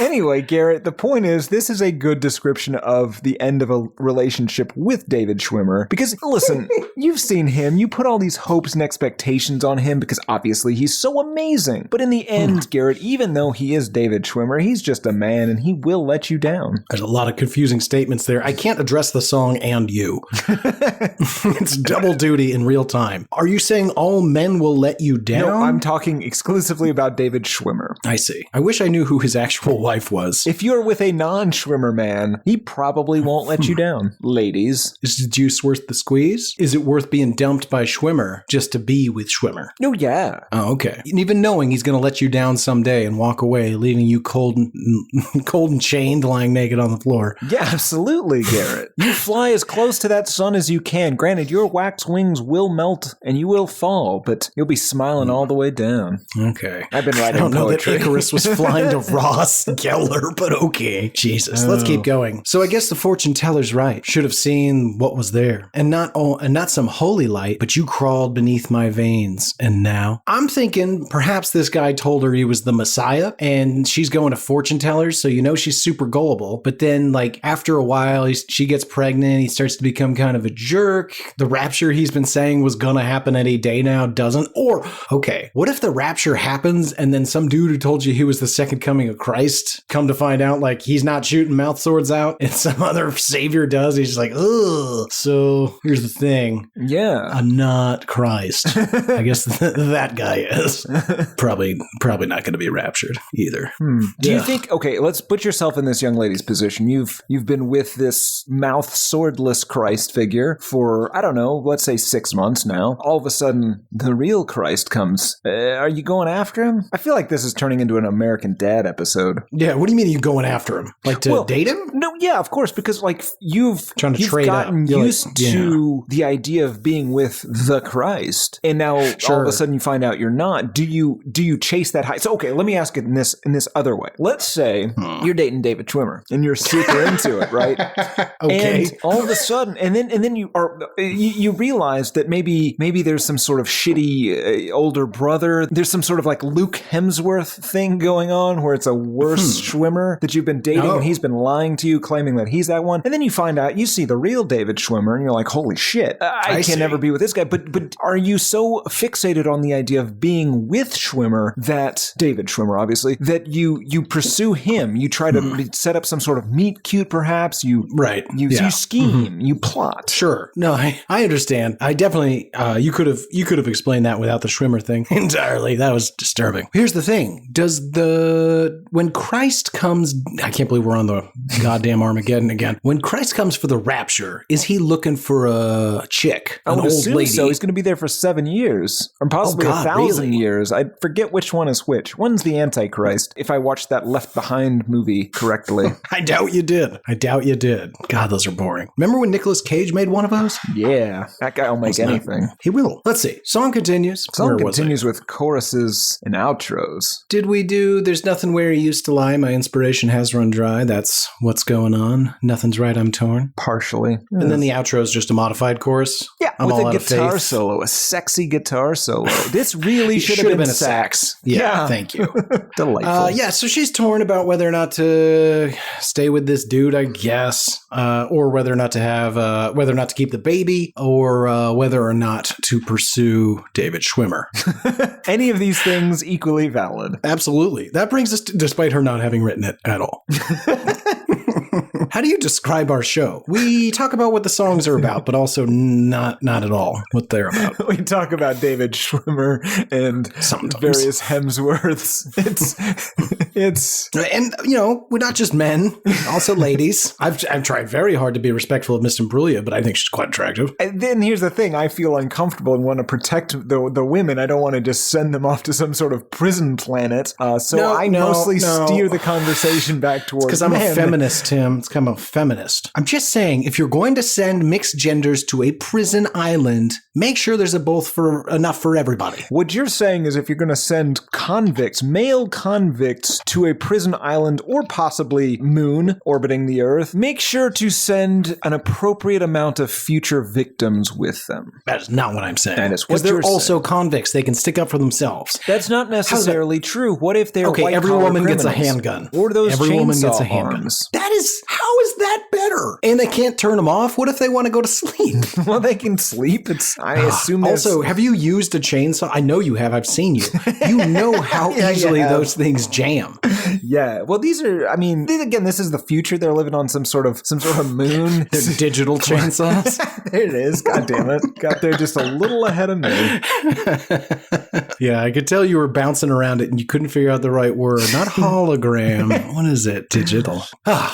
Anyway, Garrett, the point is this is a good description of the end of a relationship with David Schwimmer. Because, listen, you've seen him. You put all these hopes and expectations on him because obviously he's so amazing. But in the end, Garrett, even though he is David Schwimmer, he's just a man and he will let you down. There's a lot of confusing statements there. I can't address the song and you. It's double duty in real time. Are you saying all men will let you down? No, I'm talking exclusively about David Schwimmer. I see. I wish I knew who his actual wife was. If you're with a non-Schwimmer man, he probably won't let you down. Ladies. Is the juice worth the squeeze? Is it worth being dumped by Schwimmer just to be with Schwimmer? No, yeah. Oh, okay. And even knowing he's going to let you down someday and walk away, leaving you cold and chained, lying naked on the floor. Yeah, absolutely, Garrett. You fly as close to that sun as you can. Granted, your wax wings will melt and you will fall, but you'll be smiling all the way down. Okay. I've been writing I don't poetry. know that Icarus was flying to Ross Geller, but okay. Jesus. Let's keep going. So I guess the fortune teller's right. Should have seen what was there. And not some holy light, but you crawled beneath my veins. And now I'm thinking perhaps this guy told her he was the Messiah and she's going to fortune tellers. So you know she's super gullible. But then like after a while, she gets pregnant. He starts to become kind of a jerk. The rapture he's been saying was going to happen any day now doesn't. Or, okay, what if the rapture happens and then some dude who told you he was the second coming of Christ come to find out like he's not shooting mouth swords out and some other savior does? He's just like, ugh. So here's the thing. Yeah. I'm not Christ. I guess that guy is. Probably not going to be raptured either. Do you think, okay, let's put yourself in this young lady's position. You've been with this mouth swordless Christ figure for, I don't know, let's say 6 months now. All of a sudden, the real Christ comes. Are you going after him? I feel like this is turning into an American Dad episode. Yeah, what do you mean you going after him? Like to date him? No, yeah, of course, because like you've trade gotten up. used to the idea of being with the Christ, and now all of a sudden you find out you're not. Do you chase that high? So okay, let me ask it in this other way. Let's say you're dating David Schwimmer and you're super into it, right? Okay. And all of a sudden, and then you realize that maybe there's some sort of shitty older brother. There's some sort of like Luke Hemsworth thing going on where it's a worse Schwimmer that you've been dating and he's been lying to you, claiming that he's that one. And then you find out, you see the real David Schwimmer and you're like, holy shit, I can never be with this guy. But are you so fixated on the idea of being with Schwimmer, that David Schwimmer, obviously, that you pursue him? You try to set up some sort of meet cute, perhaps. You scheme, you plot. Sure. No, I understand. I definitely, you could have explained that without the Schwimmer thing entirely. That was disturbing. Here's the thing. When Christ comes, I can't believe we're on the goddamn Armageddon again. When Christ comes for the rapture, is he looking for a chick, I an would old assume lady. so. He's going to be there for 7 years, or possibly 1,000 really? years. I forget which one is which. One's the Antichrist, if I watched that Left Behind movie correctly. I doubt you did. God, those are boring. Remember when Nicolas Cage made one of those? Yeah, that guy will make anything. He will. Let's see. Song continues. Song Where was I? continues with choruses and outros. Did we do There's Nothing Where You Used to Lie, My Inspiration Has Run Dry? That's what's going on. Nothing's right, I'm torn. Partially. And then the outro is just a modified chorus. Yeah, I'm with all a out of guitar faith. solo, a sexy guitar solo. This really should have been a sax. Yeah, thank you. Delightful. Yeah, so she's torn about whether or not to stay with this dude, I guess, or whether or not to keep the baby, or whether or not to pursue David Schwimmer. Any of these things equally valid. Absolutely. That brings us to, despite her not having written it at all. How do you describe our show? We talk about what the songs are about, but also not at all what they're about. We talk about David Schwimmer and Sometimes. various Hemsworths. It's And, we're not just men, also ladies. I've tried very hard to be respectful of Miss Imbruglia, but I think she's quite attractive. And then here's the thing. I feel uncomfortable and want to protect the women. I don't want to just send them off to some sort of prison planet. So I mostly steer the conversation back towards because I'm men. a feminist, Tim. It's because I'm a feminist. I'm just saying, if you're going to send mixed genders to a prison island, make sure there's enough for everybody. What you're saying is if you're going to send male convicts to a prison island or possibly moon orbiting the Earth, make sure to send an appropriate amount of future victims with them. That is not what I'm saying. That is what Because they're you're also saying. convicts. They can stick up for themselves. That's not necessarily true. What if they're Okay, every white-collar woman gets a criminals? handgun. Or those Every woman chainsaw gets a handgun. arms. How is that better? And they can't turn them off? What if they want to go to sleep? Well, they can sleep. I assume there's... Also, have you used a chainsaw? I know you have. I've seen you. You know how easily those things jam. Yeah. Well, these are, again, this is the future. They're living on some sort of moon. They're digital chainsaws. There it is. God damn it. Got there just a little ahead of me. Yeah, I could tell you were bouncing around it and you couldn't figure out the right word. Not hologram. What is it? Digital.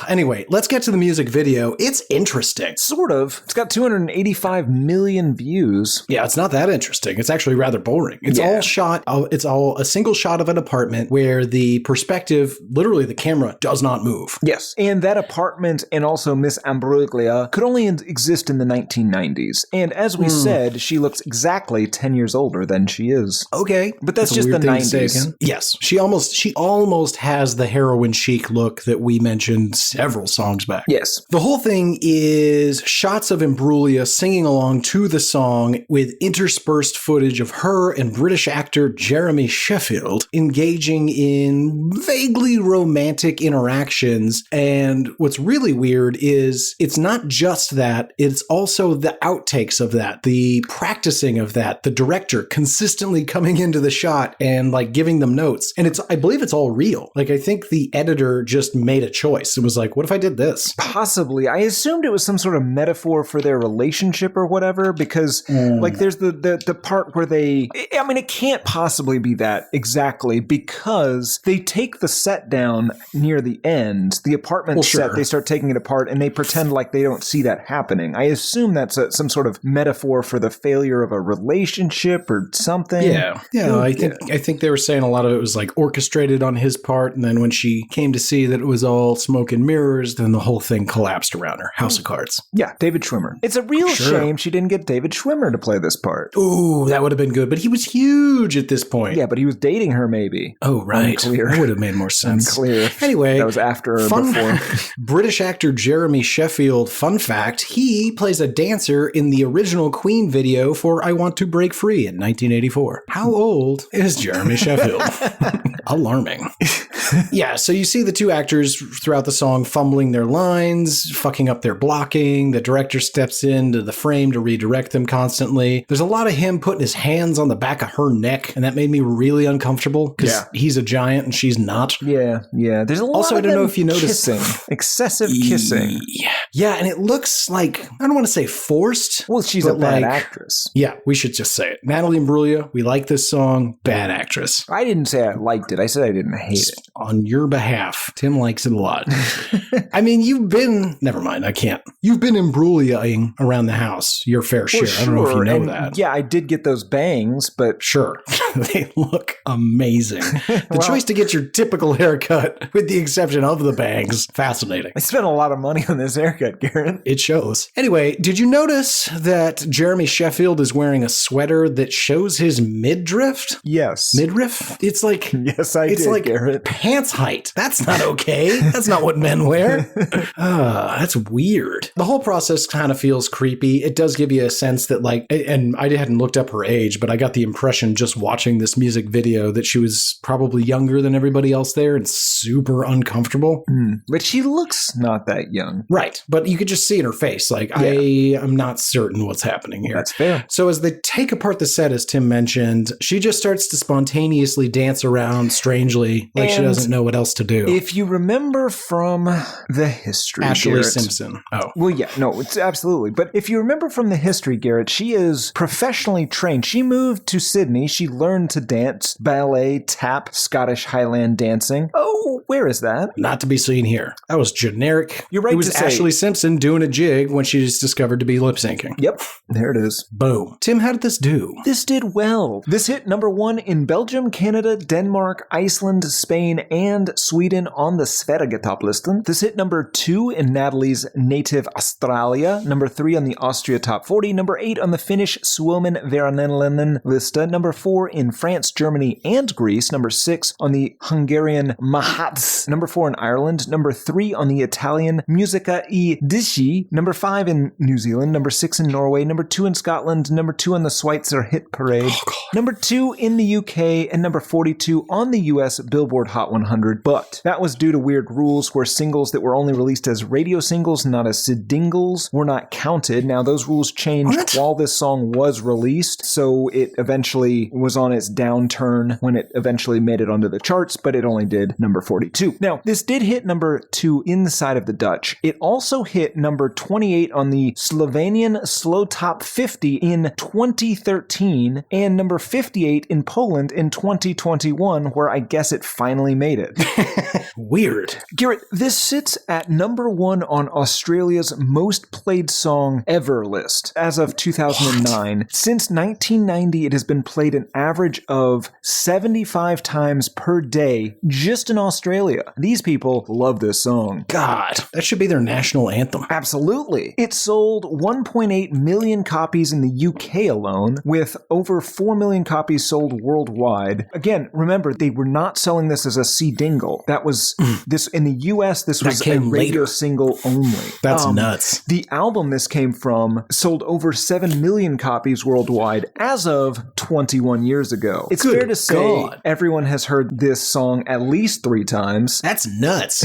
Anyway, let's get to the music video. It's interesting. Sort of. It's got 285 million views. Yeah, it's not that interesting. It's actually rather boring. It's all a single shot of an apartment where the perspective, literally the camera, does not move. Yes. And that apartment and also Miss Imbruglia could only exist in the 1990s. And as we said, she looks exactly 10 years older than she is. Okay. But that's a just weird the thing to say 90s. again. Yes. She almost has the heroin chic look that we mentioned several songs back. Yes. The whole thing is shots of Imbruglia singing along to the song with interspersed footage of her and British actor Jeremy Sheffield engaging in vaguely romantic interactions. And what's really weird is it's not just that, it's also the outtakes of that, the practicing of that, the director consistently coming into the shot and like giving them notes. And I believe it's all real. Like, I think the editor just made a choice. It was like, what if I did this? Possibly. I assumed it was some sort of metaphor for their relationship or whatever, because like there's the part where it can't possibly be that exactly, because they take the set down near the end, the apartment set, they start taking it apart and they pretend like they don't see that happening. I assume that's some sort of metaphor for the failure of a relationship or something. Yeah. I think they were saying a lot of it was like orchestrated on his part, and then when she came to see that it was all smoke and mirrors, then the whole thing collapsed around her. House of Cards. Yeah, David Schwimmer. It's a real shame she didn't get David Schwimmer to play this part. Ooh, that would have been good, but he was huge at this point. Yeah, but he was dating her maybe. Oh, right. Unclear. That would have made more sense. Unclear. Anyway. That was after or before. British actor Jeremy Sheffield, fun fact, he plays a dancer in the original Queen video for I Want to Break Free in 1984. How old is Jeremy Sheffield? Alarming. Yeah, so you see the two actors throughout the song fumbling their lines, fucking up their blocking. The director steps into the frame to redirect them constantly. There's a lot of him putting his hands on the back of her neck, and that made me really uncomfortable because he's a giant and she's not. Yeah. There's a lot also, of I don't know if you noticed kissing. Excessive kissing. Yeah, and it looks like, I don't want to say forced. Well, she's a bad actress. Yeah, we should just say it. Natalie Imbruglia, we like this song. Bad actress. I didn't say I liked it. I said I didn't hate it. on your behalf. Tim likes it a lot. I mean, never mind, I can't. You've been Imbruglia-ing around the house your fair share. Sure. I don't know if you know that. Yeah, I did get those bangs, but... Sure. They look amazing. The choice to get your typical haircut, with the exception of the bangs, fascinating. I spent a lot of money on this haircut, Garrett. It shows. Anyway, did you notice that Jeremy Sheffield is wearing a sweater that shows his midriff? Yes. Midriff? It's like... Yes, I did, like Garrett. Pants height. That's not okay. That's not what men wear. That's weird. The whole process kind of feels creepy. It does give you a sense that, like, and I hadn't looked up her age, but I got the impression just watching this music video that she was probably younger than everybody else there and super uncomfortable. But she looks not that young. Right. But you could just see in her face, like, yeah. I am not certain what's happening here. That's fair. So as they take apart the set, as Tim mentioned, she just starts to spontaneously dance around strangely, like she doesn't know what else to do. If you remember from the history, Ashley Garrett, Simpson. Oh. Well, yeah, no, it's absolutely. But if you remember from the history, Garrett, she is professionally trained. She moved to Sydney. She learned to dance, ballet, tap, Scottish Highland dancing. Oh, where is that? Not to be seen here. That was generic. You're right. It was Ashley Simpson doing a jig when she was discovered to be lip syncing. Yep, there it is. Boom. Tim, how did this do? This did well. This hit number 1 in Belgium, Canada, Denmark, Iceland, Spain, and Sweden on the Sverigetoplisten. This hit number 2 in Natalie's native Australia, number 3 on the Austria Top 40, number 8 on the Finnish Suomen Verranenlinen lista, number 4 in France, Germany, and Greece, number 6 on the Hungarian Mahats, number 4 in Ireland, number 3 on the Italian Musica e Disci, number 5 in New Zealand, number 6 in Norway, number 2 in Scotland, number 2 on the Schweizer Hit Parade, number 2 in the UK, and number 42 on the US Billboard Hot 100. But that was due to weird rules where singles that were only released as radio singles, not as singles, were not counted. Now, those rules changed while this song was released, so it eventually was on its downturn when it eventually made it onto the charts, but it only did number 42. Now, this did hit number 2 inside of the Dutch. It also hit number 28 on the Slovenian Slow Top 50 in 2013 and number 58 in Poland in 2021, where I guess it finally made it. Weird. Garrett, this sits at number 1 on Australia's most played song ever list as of 2009. What? Since 1990, it has been played an average of 75 times per day just in Australia. These people love this song. God, that should be their national anthem. Absolutely. It sold 1.8 million copies in the UK alone, with over 4 million copies sold worldwide. Again, remember, they were not selling this as a C-dingle. That was this in the US. This was a radio single only. That's nuts. The album this came from sold over 7 million copies worldwide as of 21 years ago. It's fair to say everyone has heard this song at least 3 times. That's nuts.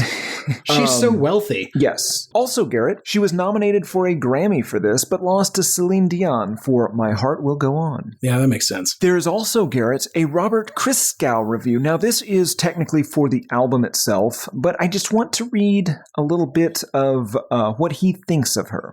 She's so wealthy. Yes. Also, Garrett, she was nominated for a Grammy for this, but lost to Celine Dion for My Heart Will Go On. Yeah, that makes sense. There is also, Garrett, a Robert Christgau review. Now, this is technically for the album itself, but I just want to read a little bit of what he thinks of her.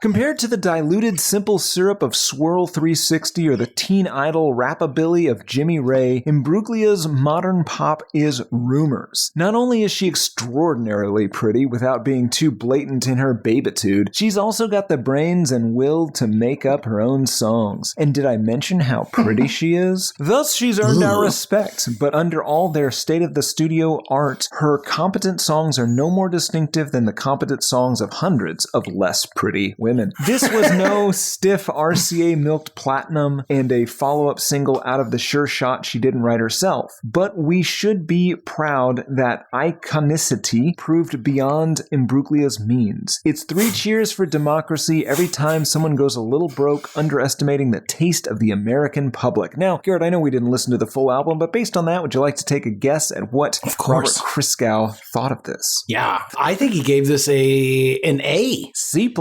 Compared to the diluted simple syrup of Swirl 360 or the teen idol rapabilly of Jimmy Ray, Imbruglia's modern pop is rumors. Not only is she extraordinarily pretty without being too blatant in her babitude, she's also got the brains and will to make up her own songs. And did I mention how pretty she is? Thus, she's earned our respect, but under all their state-of-the-studio art, her competent songs are no more distinctive than the competent songs of hundreds of less pretty women. This was no stiff RCA-milked platinum and a follow-up single out of the sure shot she didn't write herself, but we should be proud that iconicity proved beyond Imbruglia's means. It's 3 cheers for democracy every time someone goes a little broke, underestimating the taste of the American public. Now, Garrett, I know we didn't listen to the full album, but based on that, would you like to take a guess at what Robert Christgau thought of this? Yeah, I think he gave this an A. C+.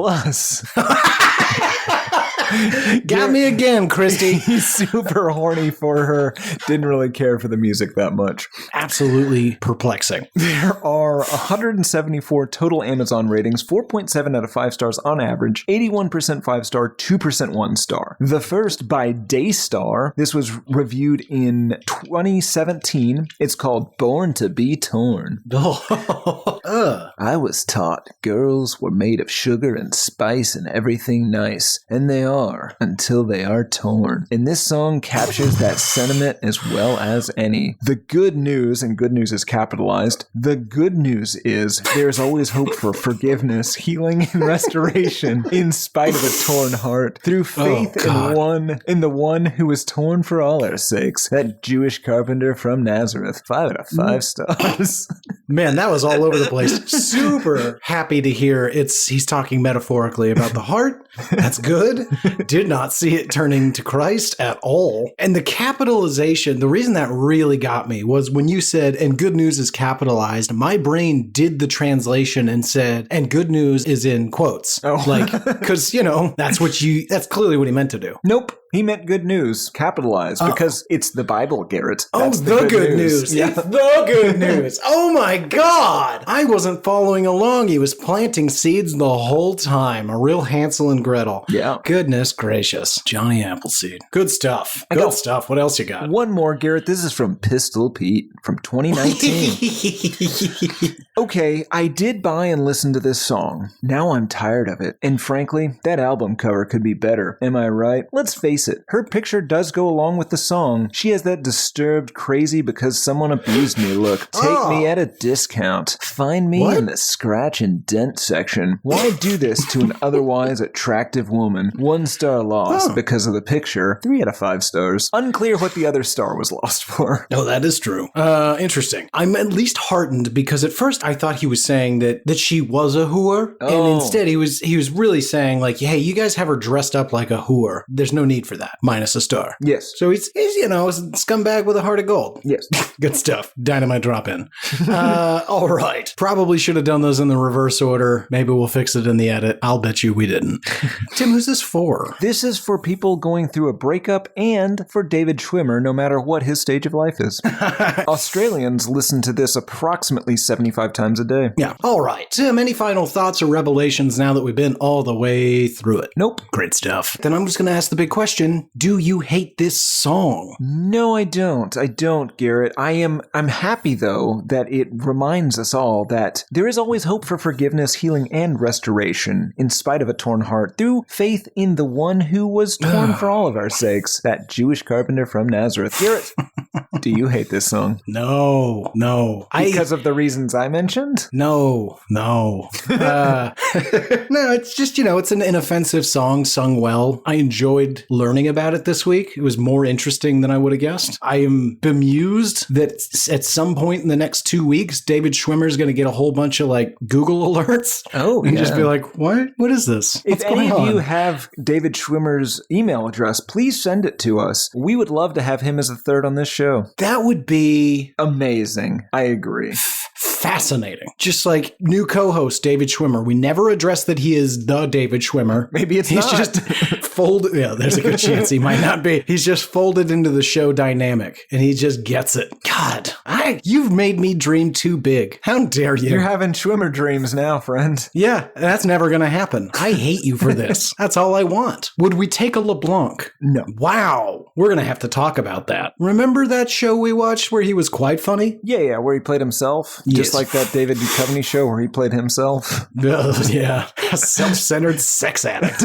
Got me again, Christy. He's super horny for her. Didn't really care for the music that much. Absolutely perplexing. There are 174 total Amazon ratings, 4.7 out of 5 stars on average, 81% 5-star, 2% 1-star. The first by Daystar. This was reviewed in 2017. It's called Born to be Torn. I was taught girls were made of sugar and spice and everything nice, and they are until they are torn. And this song captures that sentiment as well as any. The good news, and good news is capitalized, the good news is there's always hope for forgiveness, healing, and restoration in spite of a torn heart. Through faith in the one who was torn for all our sakes, that Jewish carpenter from Nazareth. 5 out of 5 stars. Man, that was all over the place. Super happy to hear he's talking metaphorically about the heart. That's good. Did not see it turning to Christ at all. And the capitalization, the reason that really got me was when you said, and good news is capitalized, my brain did the translation and said, and good news is in quotes. Oh. Like, because, that's clearly what he meant to do. Nope. He meant good news, capitalized, because it's the Bible, Garrett. That's the good news. Yeah. It's the good news. Oh my God. I wasn't following along. He was planting seeds the whole time. A real Hansel and Gretel. Yeah. Goodness gracious. Johnny Appleseed. Good stuff. Good stuff. What else you got? One more, Garrett. This is from Pistol Pete from 2019. Okay, I did buy and listen to this song. Now I'm tired of it. And frankly, that album cover could be better. Am I right? Let's face it. Her picture does go along with the song. She has that disturbed, crazy because someone abused me look. Take me at a discount. Find me in the scratch and dent section. Why do this to an otherwise attractive woman? 1 star lost because of the picture. 3 out of 5 stars. Unclear what the other star was lost for. Oh, that is true. Interesting. I'm at least heartened because at first I thought he was saying that she was a whore. And instead he was really saying like, hey, you guys have her dressed up like a whore. There's no need for that. Minus a star. Yes. So he's a scumbag with a heart of gold. Yes. Good stuff. Dynamite drop in. All right. Probably should have done those in the reverse order. Maybe we'll fix it in the edit. I'll bet you we didn't. Tim, who's this for? This is for people going through a breakup and for David Schwimmer, no matter what his stage of life is. Australians listen to this approximately 75 times a day. Yeah. All right. Tim, any final thoughts or revelations now that we've been all the way through it? Nope. Great stuff. Then I'm just going to ask the big question. Do you hate this song? No, I don't. I don't, Garrett. I'm happy, though, that it reminds us all that there is always hope for forgiveness, healing, and restoration in spite of a torn heart through faith in the one who was torn for all of our sakes, that Jewish carpenter from Nazareth. Garrett, do you hate this song? No. Because of the reasons I mentioned? No. No, it's just, it's an inoffensive song sung well. I enjoyed learning about it this week. It was more interesting than I would have guessed. I am bemused that at some point in the next 2 weeks, David Schwimmer is going to get a whole bunch of Google alerts. And just be like, what? What is this? If any of you have David Schwimmer's email address, please send it to us. We would love to have him as a third on this show. That would be amazing. I agree. Fascinating. Just like new co-host David Schwimmer. We never addressed that he is the David Schwimmer. Maybe he's not. Just folded. Yeah, there's a good chance he might not be. He's just folded into the show dynamic and he just gets it. God, you've made me dream too big. How dare you? You're having Schwimmer dreams now, friend. Yeah, that's never going to happen. I hate you for this. That's all I want. Would we take a LeBlanc? No. Wow. We're going to have to talk about that. Remember that show we watched where he was quite funny? Yeah, where he played himself. Yes. Just like that David Duchovny show where he played himself. Yeah. A self-centered sex addict.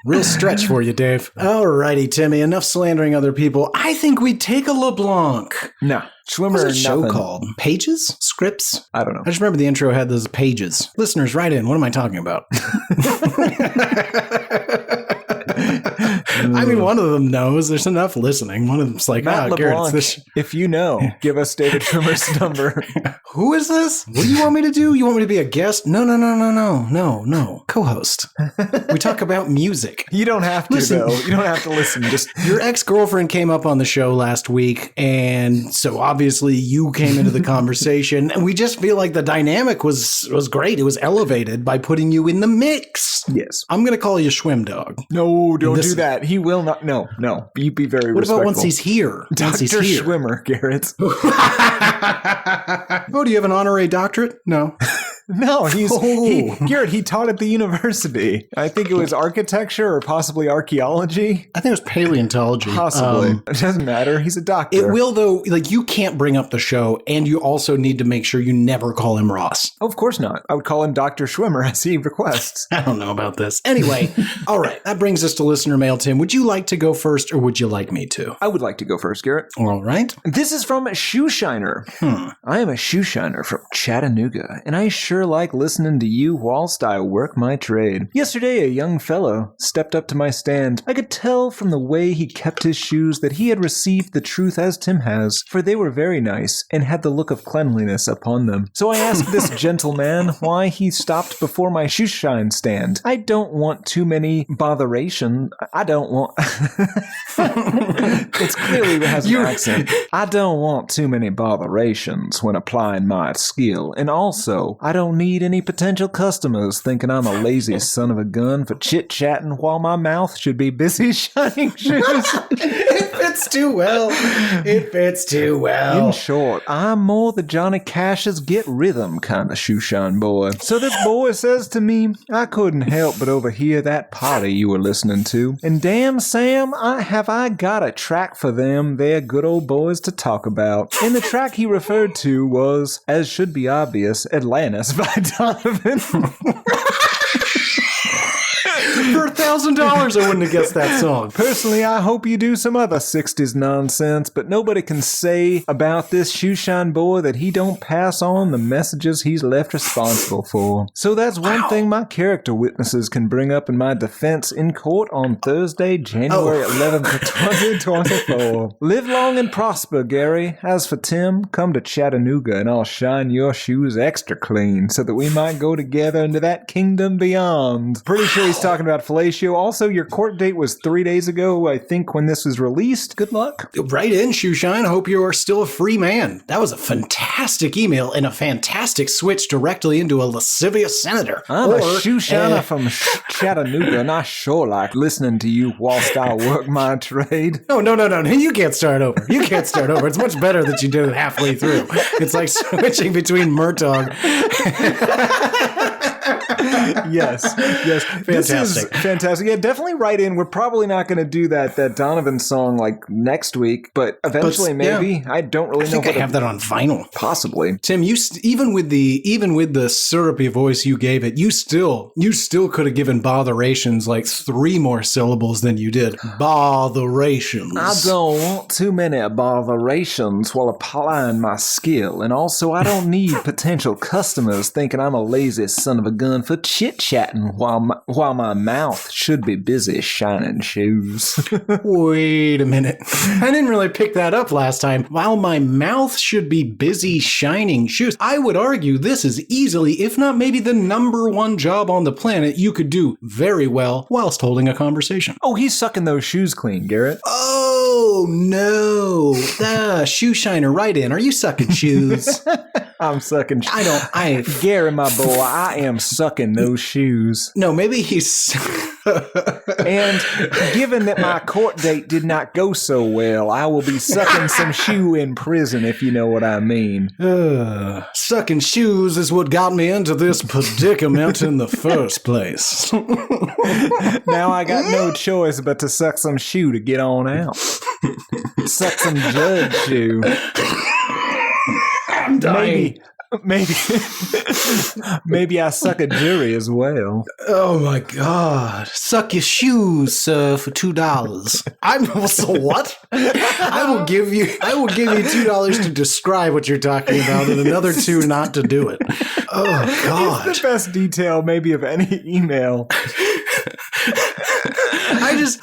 Real stretch for you, Dave. Alrighty, Timmy. Enough slandering other people. I think we'd take a LeBlanc. No. Schwimmer What's the show called? Pages? Scripts? I don't know. I just remember the intro had those pages. Listeners, write in. What am I talking about? I mean, one of them knows. There's enough listening. One of them's like, Matt Garrett, LeBlanc, if you know, give us David Schwimmer's number. Who is this? What do you want me to do? You want me to be a guest? No. Co-host. We talk about music. You don't have to, though. You don't have to listen. Just your ex-girlfriend came up on the show last week, and so obviously you came into the conversation, and we just feel like the dynamic was great. It was elevated by putting you in the mix. Yes. I'm going to call you Schwim Dog. No, don't do that. He will not. No. You be very respectful. What about once he's here? Dr. Schwimmer, Garrett. Oh, do you have an honorary doctorate? No. No, Garrett, he taught at the university. I think it was architecture or possibly archaeology. I think it was paleontology. Possibly. It doesn't matter. He's a doctor. It will, though. Like, you can't bring up the show, and you also need to make sure you never call him Ross. Oh, of course not. I would call him Dr. Schwimmer as he requests. I don't know about this. Anyway, all right. That brings us to listener mail. Tim, would you like to go first, or would you like me to? I would like to go first, Garrett. All right. This is from Shoeshiner. I am a shoeshiner from Chattanooga, and I sure like listening to you whilst I work my trade. Yesterday, a young fellow stepped up to my stand. I could tell from the way he kept his shoes that he had received the truth as Tim has, for they were very nice and had the look of cleanliness upon them. So I asked this gentleman why he stopped before my shoeshine stand. I don't want too many botheration. I don't want... It's clearly has an accent. I don't want too many botherations when applying my skill, and also, I don't need any potential customers thinking I'm a lazy son of a gun for chit-chatting while my mouth should be busy shining shoes. It fits too well. It fits too well. In short, I'm more the Johnny Cash's get rhythm kind of shoeshine boy. So this boy says to me, I couldn't help but overhear that party you were listening to, and damn Sam, I got a track for them. They're good old boys to talk about. And the track he referred to was, as should be obvious, Atlantis by Donovan. For $1,000, I wouldn't have guessed that song. Personally, I hope you do some other 60s nonsense, but nobody can say about this shoeshine boy that he don't pass on the messages he's left responsible for. So that's one thing my character witnesses can bring up in my defense in court on Thursday, January 11th, 2024. Live long and prosper, Gary. As for Tim, come to Chattanooga and I'll shine your shoes extra clean so that we might go together into that kingdom beyond. Pretty sure he's talking about fellatio. Also, your court date was 3 days ago, I think, when this was released. Good luck. Right in, Shoeshine. I hope you are still a free man. That was a fantastic email and a fantastic switch directly into a lascivious senator. I'm a shoeshiner from Chattanooga, and I sure like listening to you whilst I work my trade. No. You can't start over. It's much better that you did it halfway through. It's like switching between Murtaugh. Yes. Fantastic. This is fantastic. Yeah, definitely write in. We're probably not going to do that Donovan song like next week, but eventually maybe. Yeah. I don't really know. I think I have that on vinyl. Possibly. Tim, you even with the syrupy voice you gave it, you still could have given botherations like 3 more syllables than you did. Botherations. I don't want too many botherations while applying my skill, and also I don't need potential customers thinking I'm a lazy son of a gun for chit-chatting while my mouth should be busy shining shoes. Wait a minute. I didn't really pick that up last time. While my mouth should be busy shining shoes. I would argue this is easily, if not maybe the #1 job on the planet you could do very well whilst holding a conversation. Oh, he's sucking those shoes clean, Garrett. Oh, no. Shoeshiner, right in. Are you sucking shoes? I'm sucking shoes. Gary, my boy, I am sucking those shoes. No, maybe he's... And given that my court date did not go so well, I will be sucking some shoe in prison, if you know what I mean. Sucking shoes is what got me into this predicament in the first place. Now I got no choice but to suck some shoe to get on out. Suck some judge shoe. I'm dying. Maybe I suck a jury as well. Oh my God! Suck your shoes, sir, for $2. What? I will give you $2 to describe what you're talking about, and another $2 not to do it. Oh God! It's the best detail, maybe, of any email.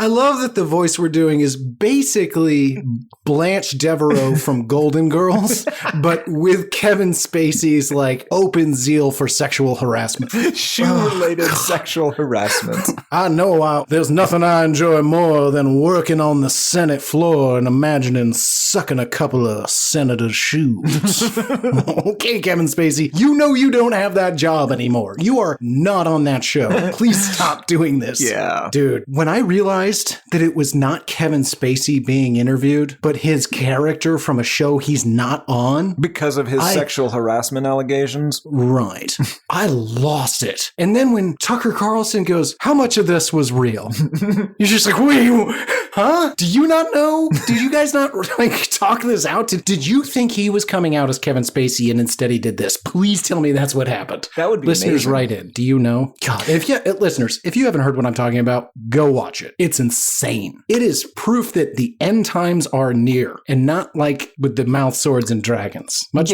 I love that the voice we're doing is basically Blanche Devereaux from Golden Girls, but with Kevin Spacey's like open zeal for sexual harassment. Shoe-related sexual harassment. I know there's nothing I enjoy more than working on the Senate floor and imagining sucking a couple of senators' shoes. Okay, Kevin Spacey, you know you don't have that job anymore. You are not on that show. Please stop doing this. Yeah. Dude, when I realized that it was not Kevin Spacey being interviewed, but his character from a show he's not on. Because of his sexual harassment allegations? Right. I lost it. And then when Tucker Carlson goes, how much of this was real? You're just like, wait, huh? Do you not know? Did you guys not like talk this out? Did you think he was coming out as Kevin Spacey and instead he did this? Please tell me that's what happened. That would be listeners, amazing. write in. Do you know? God, listeners, if you haven't heard what I'm talking about, go watch it. It's insane. It is proof that the end times are near, and not like with the mouth swords and dragons. Much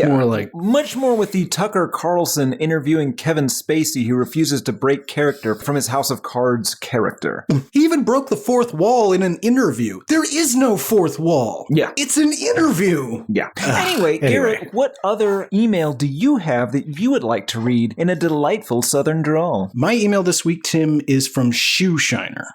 more with the Tucker Carlson interviewing Kevin Spacey, who refuses to break character from his House of Cards character. He even broke the fourth wall in an interview. There is no fourth wall. Yeah. It's an interview. Yeah. Anyway, Garrett, what other email do you have that you would like to read in a delightful Southern drawl? My email this week, Tim, is from Shoe Shiner.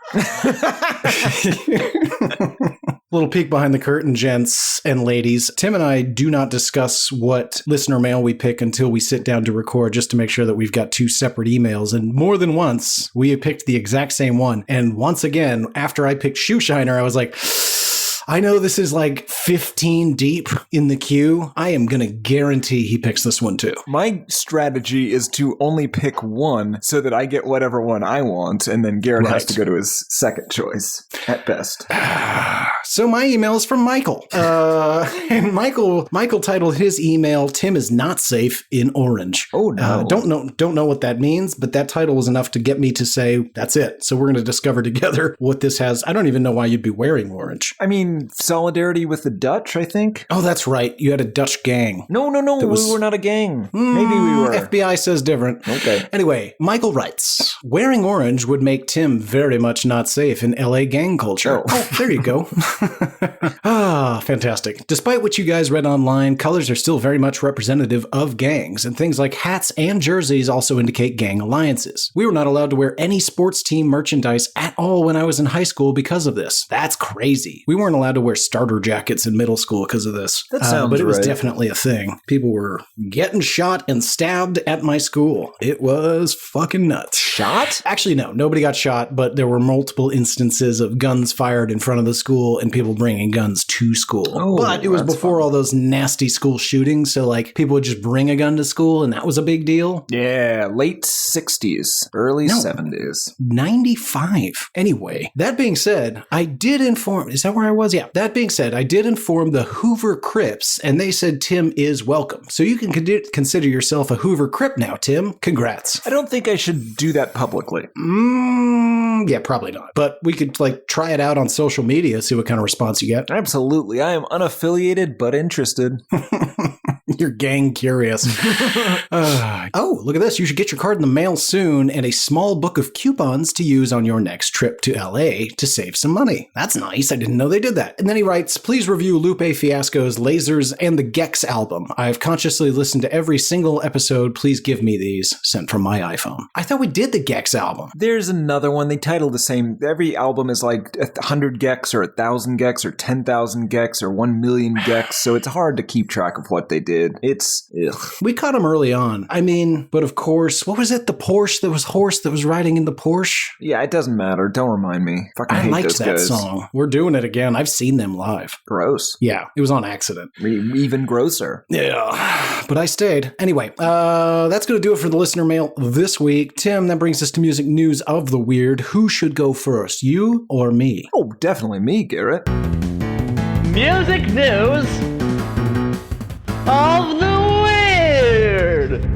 Little peek behind the curtain, gents and ladies. Tim and I do not discuss what listener mail we pick until we sit down to record, just to make sure that we've got two separate emails. And more than once, we have picked the exact same one. And once again, after I picked Shoe Shiner, I was like, I know this is like 15 deep in the queue. I am going to guarantee he picks this one too. My strategy is to only pick one so that I get whatever one I want, and then Garrett has to go to his second choice at best. So my email is from Michael. And Michael titled his email, Tim is not safe in Orange. Oh, no. Don't know what that means, but that title was enough to get me to say, that's it. So we're going to discover together what this has. I don't even know why you'd be wearing orange. I mean, solidarity with the Dutch, I think. Oh, that's right. You had a Dutch gang. No. We were not a gang. Maybe we were. FBI says different. Okay. Anyway, Michael writes, wearing orange would make Tim very much not safe in LA gang culture. Oh, there you go. Fantastic. Despite what you guys read online, colors are still very much representative of gangs, and things like hats and jerseys also indicate gang alliances. We were not allowed to wear any sports team merchandise at all when I was in high school because of this. That's crazy. We weren't allowed to wear starter jackets in middle school because of this. That sounds but it was right. definitely a thing. People were getting shot and stabbed at my school. It was fucking nuts. Shot? Actually, no. Nobody got shot, but there were multiple instances of guns fired in front of the school and people bringing guns to school. Oh, but it was before all those nasty school shootings, so like people would just bring a gun to school and that was a big deal. Yeah, late 60s, early 70s. 95. Anyway, that being said, I did inform, is that where I was? Yeah. That being said, I did inform the Hoover Crips and they said Tim is welcome. So you can consider yourself a Hoover Crip now, Tim. Congrats. I don't think I should do that publicly. Yeah, probably not. But we could like try it out on social media, see what kind of response you get. Absolutely. I am unaffiliated but interested. You're gang curious. Oh, look at this. You should get your card in the mail soon and a small book of coupons to use on your next trip to LA to save some money. That's nice. I didn't know they did that. And then he writes, please review Lupe Fiasco's Lasers and the Gex album. I've consciously listened to every single episode. Please give me these. Sent from my iPhone. I thought we did the Gex album. There's another one. They title the same. Every album is like 100 Gex or 1,000 Gex or 10,000 Gex or 1 million Gex. So it's hard to keep track of what they did. It's ugh. We caught him early on. I mean, but of course, what was it? The Porsche that was horse that was riding in the Porsche? Yeah, it doesn't matter. Don't remind me. Fucking I hate liked those that guys. song. We're doing it again. I've seen them live. Gross. Yeah, it was on accident. Even grosser. Yeah, but I stayed. Anyway, that's going to do it for the listener mail this week. Tim, that brings us to music news of the weird. Who should go first, you or me? Oh, definitely me, Garrett. Music news of the weird.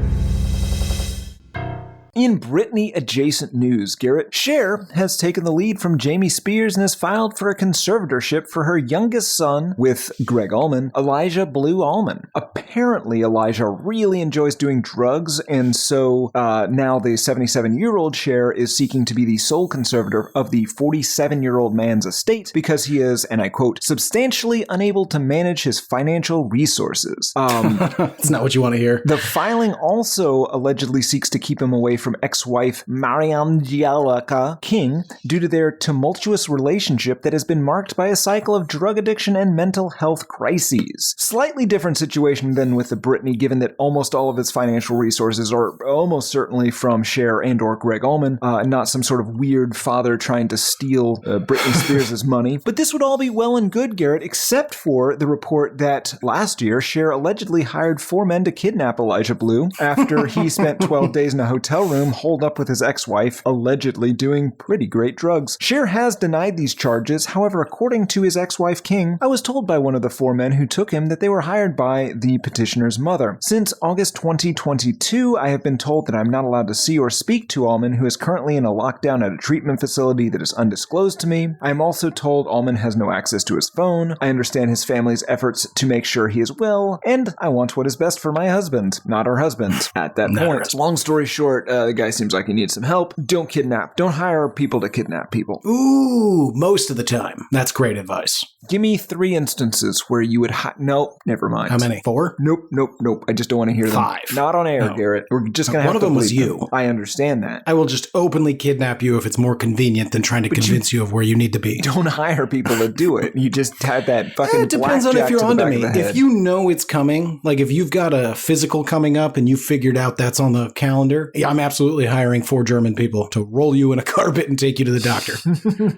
In Britney-adjacent news, Garrett, Cher has taken the lead from Jamie Spears and has filed for a conservatorship for her youngest son with Greg Allman, Elijah Blue Allman. Apparently, Elijah really enjoys doing drugs, and so now the 77-year-old Cher is seeking to be the sole conservator of the 47-year-old man's estate because he is, and I quote, substantially unable to manage his financial resources. That's not what you want to hear. The filing also allegedly seeks to keep him away from ex-wife Mariangelica King due to their tumultuous relationship that has been marked by a cycle of drug addiction and mental health crises. Slightly different situation than with the Britney, given that almost all of its financial resources are almost certainly from Cher and or Greg Allman, not some sort of weird father trying to steal Britney Spears' money. But this would all be well and good, Garrett, except for the report that last year Cher allegedly hired 4 men to kidnap Elijah Blue after he spent 12 days in a hotel room holed up with his ex-wife, allegedly doing pretty great drugs. Cher has denied these charges. However, according to his ex-wife King, I was told by one of the 4 men who took him that they were hired by the petitioner's mother. Since August 2022, I have been told that I'm not allowed to see or speak to Allman, who is currently in a lockdown at a treatment facility that is undisclosed to me. I am also told Allman has no access to his phone. I understand his family's efforts to make sure he is well, and I want what is best for my husband, not her husband, at that point. Long story short, the guy seems like he needs some help. Don't kidnap. Don't hire people to kidnap people. Ooh, most of the time. That's great advice. Give me 3 instances where you would nope, never mind. How many? 4? Nope. I just don't want to hear them. 5. Not on air, Garrett. We're just going to have to one of them was bleep you. them. I understand that. I will just openly kidnap you if it's more convenient than trying to convince you of where you need to be. Don't hire people to do it. You just have that fucking It depends on if you're onto me. If If you know it's coming, like if you've got a physical coming up and you figured out that's on the calendar, yeah, I'm absolutely hiring 4 German people to roll you in a carpet and take you to the doctor.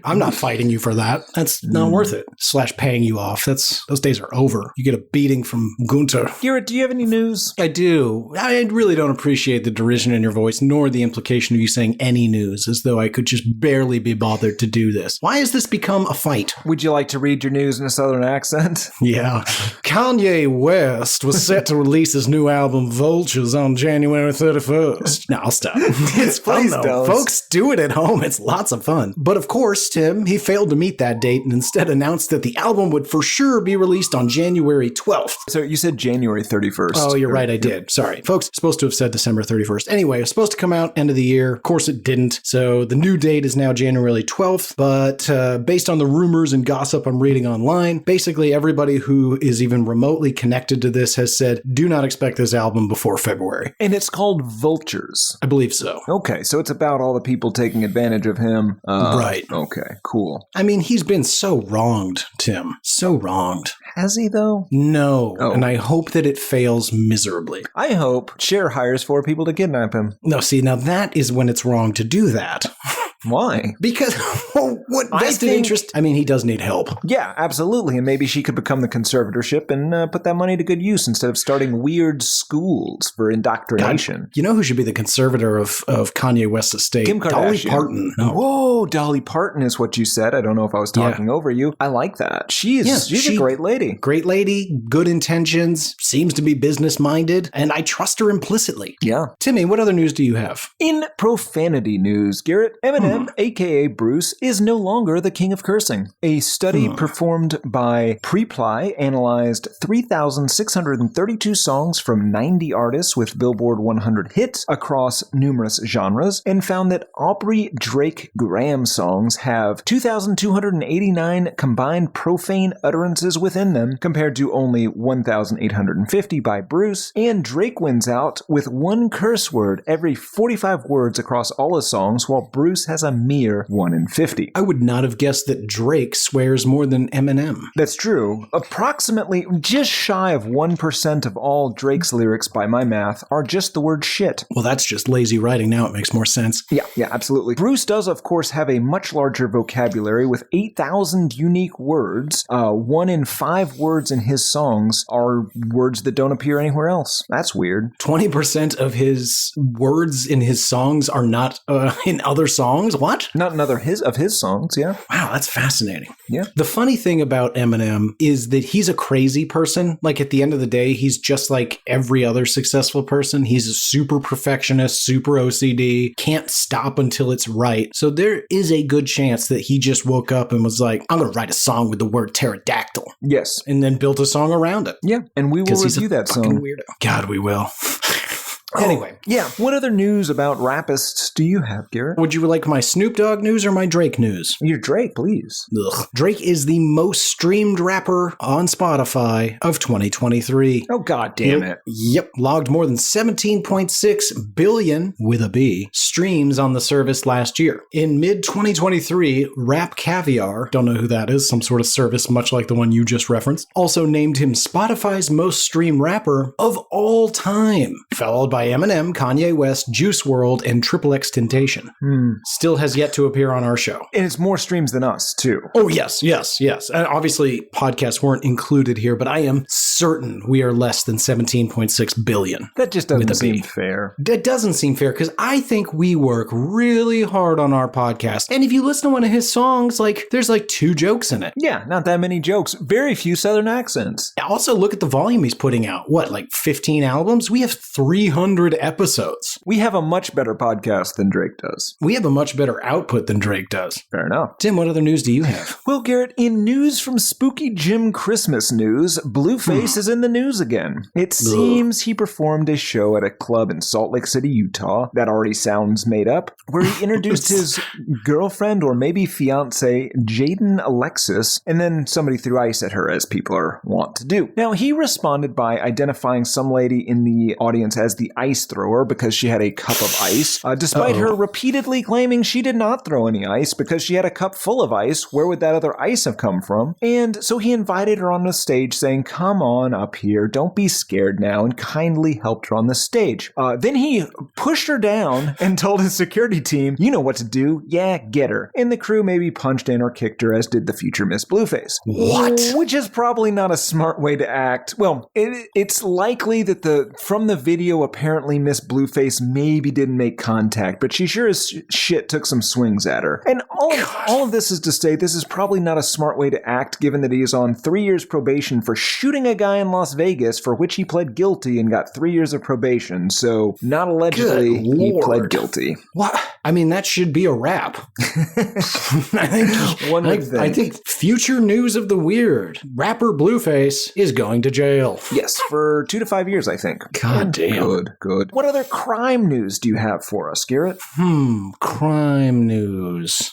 I'm not fighting you for that. That's not worth it. / paying you off. Those days are over. You get a beating from Gunther. Garrett, do you have any news? I do. I really don't appreciate the derision in your voice, nor the implication of you saying any news, as though I could just barely be bothered to do this. Why has this become a fight? Would you like to read your news in a southern accent? Yeah. Kanye West was set to release his new album Vultures on January 31st. No, I'll stop. It's fun though. Don't. Folks, do it at home. It's lots of fun. But of course, Tim, he failed to meet that date and instead announced that the album would for sure be released on January 12th. So you said January 31st. Oh, you're right. I did. Sorry. Folks, supposed to have said December 31st. Anyway, it was supposed to come out end of the year. Of course, it didn't. So the new date is now January 12th. But based on the rumors and gossip I'm reading online, basically everybody who is even remotely connected to this has said, do not expect this album before February. And it's called Vultures. I believe so. Okay, so it's about all the people taking advantage of him. Right. Okay, cool. I mean, he's been so wronged, Tim. So wronged. Has he, though? No. Oh. And I hope that it fails miserably. I hope Cher hires 4 people to kidnap him. No, see, now that is when it's wrong to do that. Why? Because, what vested interest? I mean, he does need help. Yeah, absolutely. And maybe she could become the conservatorship and put that money to good use instead of starting weird schools for indoctrination. God, you know who should be the conservator of Kanye West's estate? Kim Kardashian. Dolly Parton. No. Whoa, Dolly Parton is what you said. I don't know if I was talking over you. I like that. She's a great lady. Great lady, good intentions, seems to be business-minded, and I trust her implicitly. Yeah. Timmy, what other news do you have? In profanity news, Garrett, Eminem, aka Bruce, is no longer the king of cursing. A study performed by Preply analyzed 3,632 songs from 90 artists with Billboard 100 hits across numerous genres and found that Aubrey Drake Graham songs have 2,289 combined profane utterances within them compared to only 1,850 by Bruce, and Drake wins out with 1 curse word every 45 words across all his songs, while Bruce has a mere 1 in 50. I would not have guessed that Drake swears more than Eminem. That's true. Approximately just shy of 1% of all Drake's lyrics by my math are just the word shit. Well, that's just lazy writing now. It makes more sense. Yeah, absolutely. Bruce does, of course, have a much larger vocabulary with 8,000 unique words. 1 in 5 words in his songs are words that don't appear anywhere else. That's weird. 20% of his words in his songs are not in other songs? songs? What? Not another of his songs, yeah. Wow, that's fascinating. Yeah. The funny thing about Eminem is that he's a crazy person. Like, at the end of the day, he's just like every other successful person. He's a super perfectionist, super OCD, can't stop until it's right. So there is a good chance that he just woke up and was like, I'm going to write a song with the word pterodactyl. Yes. And then built a song around it. Yeah, and we will review that song. Weirdo. God, we will. Anyway, yeah. What other news about rapists do you have, Garrett? Would you like my Snoop Dogg news or my Drake news? Your Drake, please. Ugh. Drake is the most streamed rapper on Spotify of 2023. Oh, God damn it. Yep. Logged more than 17.6 billion, with a B, streams on the service last year. In mid-2023, Rap Caviar, don't know who that is, some sort of service much like the one you just referenced, also named him Spotify's most streamed rapper of all time, followed by Eminem, Kanye West, Juice WRLD, and XXXTentacion. Still has yet to appear on our show. And it's more streams than us, too. Oh, yes. And obviously, podcasts weren't included here, but I am certain we are less than 17.6 billion. That just doesn't seem fair. It doesn't seem fair, because I think we work really hard on our podcast. And if you listen to one of his songs, like, there's like 2 jokes in it. Yeah, not that many jokes. Very few Southern accents. Also, look at the volume he's putting out. What, like 15 albums? We have 300 episodes. We have a much better podcast than Drake does. We have a much better output than Drake does. Fair enough. Tim, what other news do you have? Well, Garrett, in news from Spooky Jim Christmas news, Blueface is in the news again. It seems he performed a show at a club in Salt Lake City, Utah. That already sounds made up. Where he introduced his girlfriend, or maybe fiance, Jaden Alexis, and then somebody threw ice at her, as people are wont to do. Now, he responded by identifying some lady in the audience as the ice thrower because she had a cup of ice, despite her repeatedly claiming she did not throw any ice because she had a cup full of ice. Where would that other ice have come from? And so he invited her on the stage, saying, come on up here, don't be scared now, and kindly helped her on the stage. Then he pushed her down and told his security team, you know what to do, yeah, get her. And the crew maybe punched in or kicked her, as did the future Miss Blueface. What? Which is probably not a smart way to act. Well, it's likely that from the video, apparently Miss Blueface maybe didn't make contact, but she sure as shit took some swings at her. And all of this is to say, this is probably not a smart way to act, given that he is on 3 years probation for shooting a guy in Las Vegas, for which he pled guilty and got 3 years of probation. So, not allegedly, he pled guilty. What? I mean, that should be a wrap. I think future news of the weird. Rapper Blueface is going to jail. Yes, for 2 to 5 years, I think. God damn. Good. What other crime news do you have for us, Garrett? Crime news.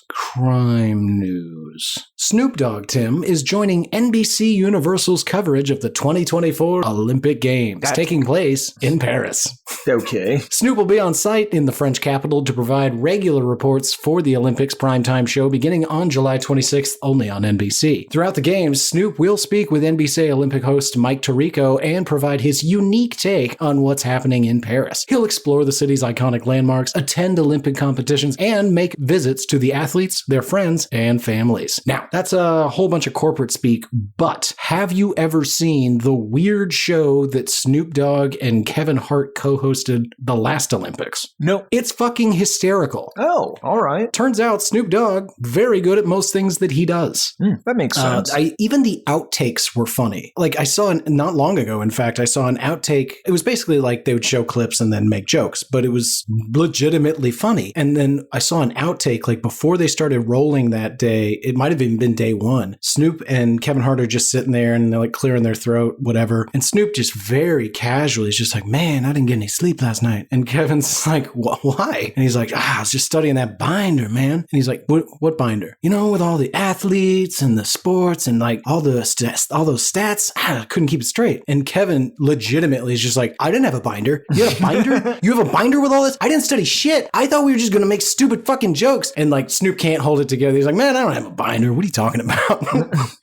Snoop Dogg, Tim, is joining NBC Universal's coverage of the 2024 Olympic Games, taking place in Paris. Okay. Snoop will be on site in the French capital to provide regular reports for the Olympics primetime show beginning on July 26th, only on NBC. Throughout the games, Snoop will speak with NBC Olympic host Mike Tirico and provide his unique take on what's happening in Paris. He'll explore the city's iconic landmarks, attend Olympic competitions, and make visits to the athletes, their friends, and families. Now, that's a whole bunch of corporate speak, but have you ever seen the weird show that Snoop Dogg and Kevin Hart co-hosted the last Olympics? No. It's fucking hysterical. Oh, all right. Turns out Snoop Dogg, very good at most things that he does. That makes sense. Even the outtakes were funny. Like, I saw, not long ago, in fact, I saw an outtake. It was basically like they would show clips and then make jokes, but it was legitimately funny. And then I saw an outtake, like before they started rolling that day, it might have even been day one. Snoop and Kevin Hart are just sitting there and they're like clearing their throat, whatever. And Snoop just very casually is just like, man, I didn't get any sleep last night. And Kevin's like, why? And he's like, I was just studying that binder, man. And he's like, what binder? You know, with all the athletes and the sports and like all those stats, I couldn't keep it straight. And Kevin legitimately is just like, I didn't have a binder. You have a binder? You have a binder with all this? I didn't study shit. I thought we were just going to make stupid fucking jokes. And like Snoop can't hold it together. He's like, man, I don't have a binder. binder. What are you talking about?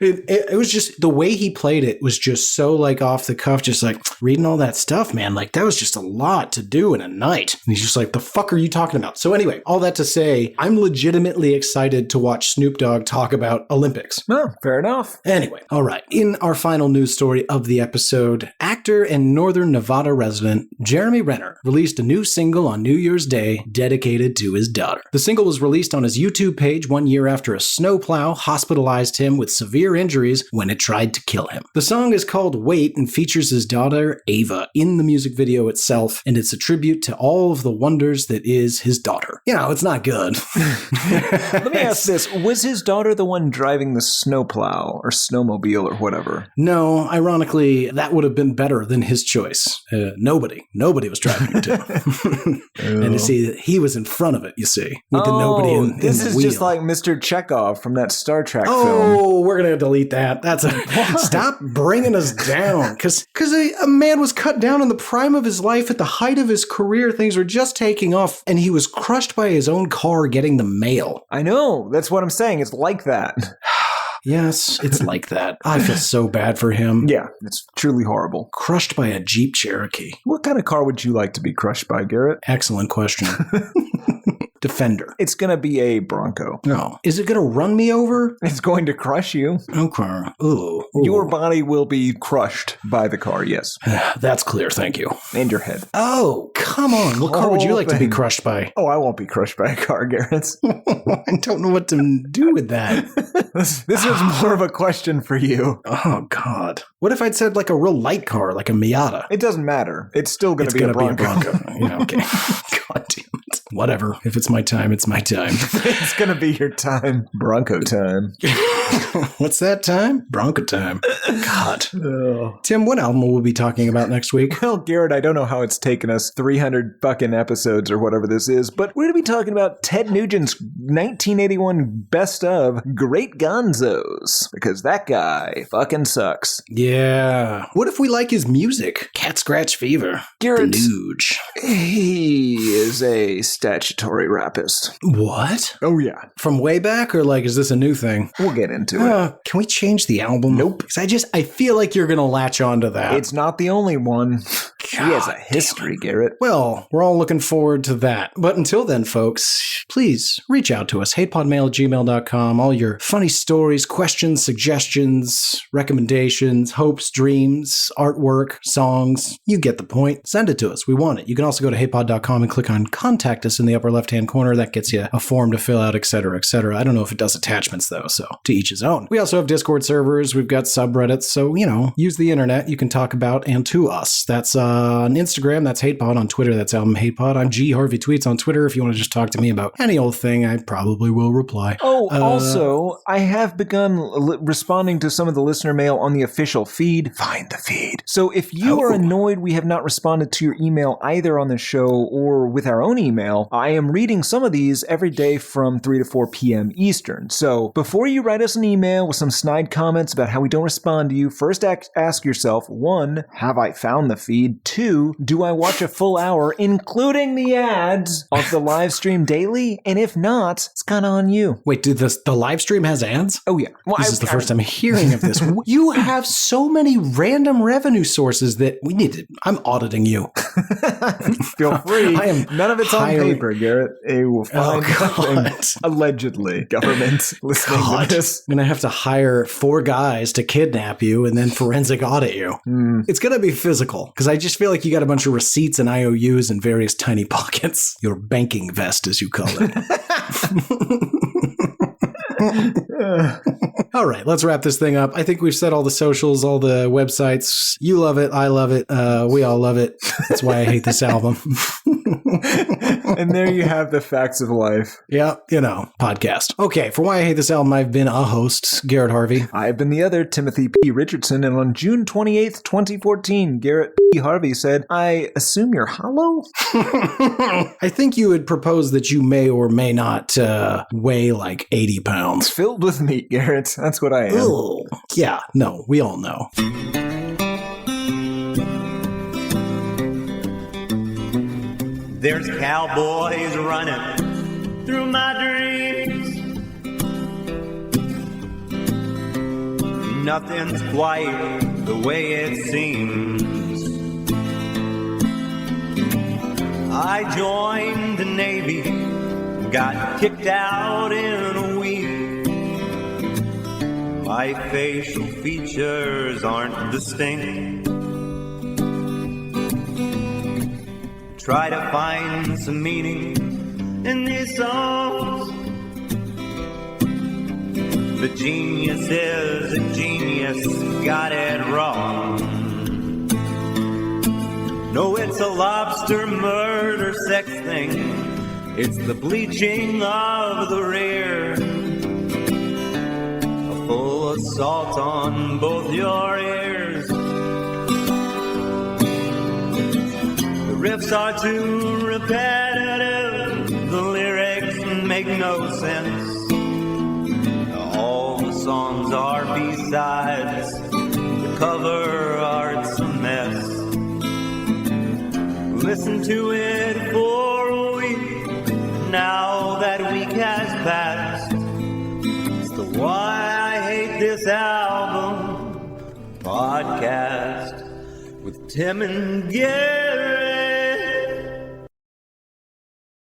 It was just, the way he played it was just so like off the cuff, just like reading all that stuff, man. Like that was just a lot to do in a night. And he's just like, the fuck are you talking about? So anyway, all that to say, I'm legitimately excited to watch Snoop Dogg talk about Olympics. Oh, fair enough. Anyway, all right. In our final news story of the episode, actor and Northern Nevada resident Jeremy Renner released a new single on New Year's Day dedicated to his daughter. The single was released on his YouTube page 1 year after a snowplow hospitalized him with severe injuries when it tried to kill him. The song is called Wait and features his daughter Ava in the music video itself, and it's a tribute to all of the wonders that is his daughter. You know, it's not good. Let me ask this. Was his daughter the one driving the snowplow or snowmobile or whatever? No, ironically, that would have been better than his choice. Nobody was driving it to. And you see, he was in front of it, you see, with the nobody in this the is wheel. just like Mr. Chekhov from that Star Trek film. Oh, we're going to delete that. That's stop bringing us down. Because a man was cut down in the prime of his life at the height of his career. Things were just taking off, and he was crushed by his own car getting the mail. I know. That's what I'm saying. It's like that. Yes, it's like that. I feel so bad for him. Yeah, it's truly horrible. Crushed by a Jeep Cherokee. What kind of car would you like to be crushed by, Garrett? Excellent question. Defender. It's going to be a Bronco. No. Is it going to run me over? It's going to crush you. Okay. Ooh. Your body will be crushed by the car, yes. That's clear, thank you. And your head. Oh, come on. What car would you like to be crushed by? Oh, I won't be crushed by a car, Garrett. I don't know what to do with that. This is more of a question for you. Oh, God. What if I'd said like a real light car, like a Miata? It doesn't matter. It's still going to be a Bronco. Yeah, okay. God damn it. Whatever. If it's my time, it's my time. It's going to be your time. Bronco time. What's that time? Bronco time. God. Tim, what album will we be talking about next week? Well, Garrett, I don't know how it's taken us 300 fucking episodes or whatever this is, but we're going to be talking about Ted Nugent's 1981 best of Great Gonzos, because that guy fucking sucks. Yeah. What if we like his music? Cat Scratch Fever. Garrett, the Nuge. He is a statutory rapist. What? Oh, yeah. From way back, or like, is this a new thing? We'll get into it. Can we change the album? Nope. Because I feel like you're going to latch onto that. It's not the only one. He has a history, Garrett. Well, we're all looking forward to that. But until then, folks, please reach out to us. hatepodmail@gmail.com. All your funny stories, questions, suggestions, recommendations, hopes, dreams, artwork, songs. You get the point. Send it to us. We want it. You can also go to hatepod.com and click on Contact Us in the upper left-hand corner. That gets you a form to fill out, etc., etc. I don't know if it does attachments, though, so to each his own. We also have Discord servers. We've got subreddits. So, use the internet. You can talk about and to us. That's on Instagram. That's HatePod. On Twitter, that's Album HatePod. I'm G Harvey Tweets on Twitter. If you want to just talk to me about any old thing, I probably will reply. Oh, also, I have begun responding to some of the listener mail on the official feed. Find the feed. So if you are annoyed we have not responded to your email either on the show or with our own email, I am reading some of these every day from 3 to 4 p.m. Eastern. So before you write us an email with some snide comments about how we don't respond to you, first ask yourself, 1, have I found the feed? 2, do I watch a full hour, including the ads, of the live stream daily? And if not, it's kind of on you. Wait, did the live stream has ads? Oh, yeah. Well, this is the first time hearing of this. You have so many random revenue sources that we need to... I'm auditing you. Feel free. None of it's on highly... paper, Garrett. You will find nothing. Allegedly. Government listening to this. I'm going to have to hire 4 guys to kidnap you and then forensic audit you. It's going to be physical, because I just feel like you got a bunch of receipts and IOUs in various tiny pockets. Your banking vest, as you call it. All right, let's wrap this thing up. I think we've said all the socials, all the websites. You love it. I love it. We all love it. That's why I hate this album. And there you have the facts of life. Yeah, podcast. Okay, for Why I Hate This Album, I've been a host, Garrett Harvey. I've been the other, Timothy P. Richardson, and on June 28th, 2014, Garrett P. Harvey said, I assume you're hollow? I think you would propose that you may or may not weigh like 80 pounds. Filled with meat, Garrett. That's what I am. Ugh. Yeah, no, we all know. There's cowboys running through my dreams. nothing's quite the way it seems. I joined the Navy, got kicked out in a week. My facial features aren't distinct. Try to find some meaning in these songs. The genius is a genius, got it wrong. No, it's a lobster murder sex thing. It's the bleaching of the rear. A full assault on both your ears. The riffs are too repetitive. The lyrics make no sense. All the songs are B-sides. The cover art's a mess. Listen to it for a week. Now that week has passed. It's the Why I Hate This Album podcast with Tim and Gary.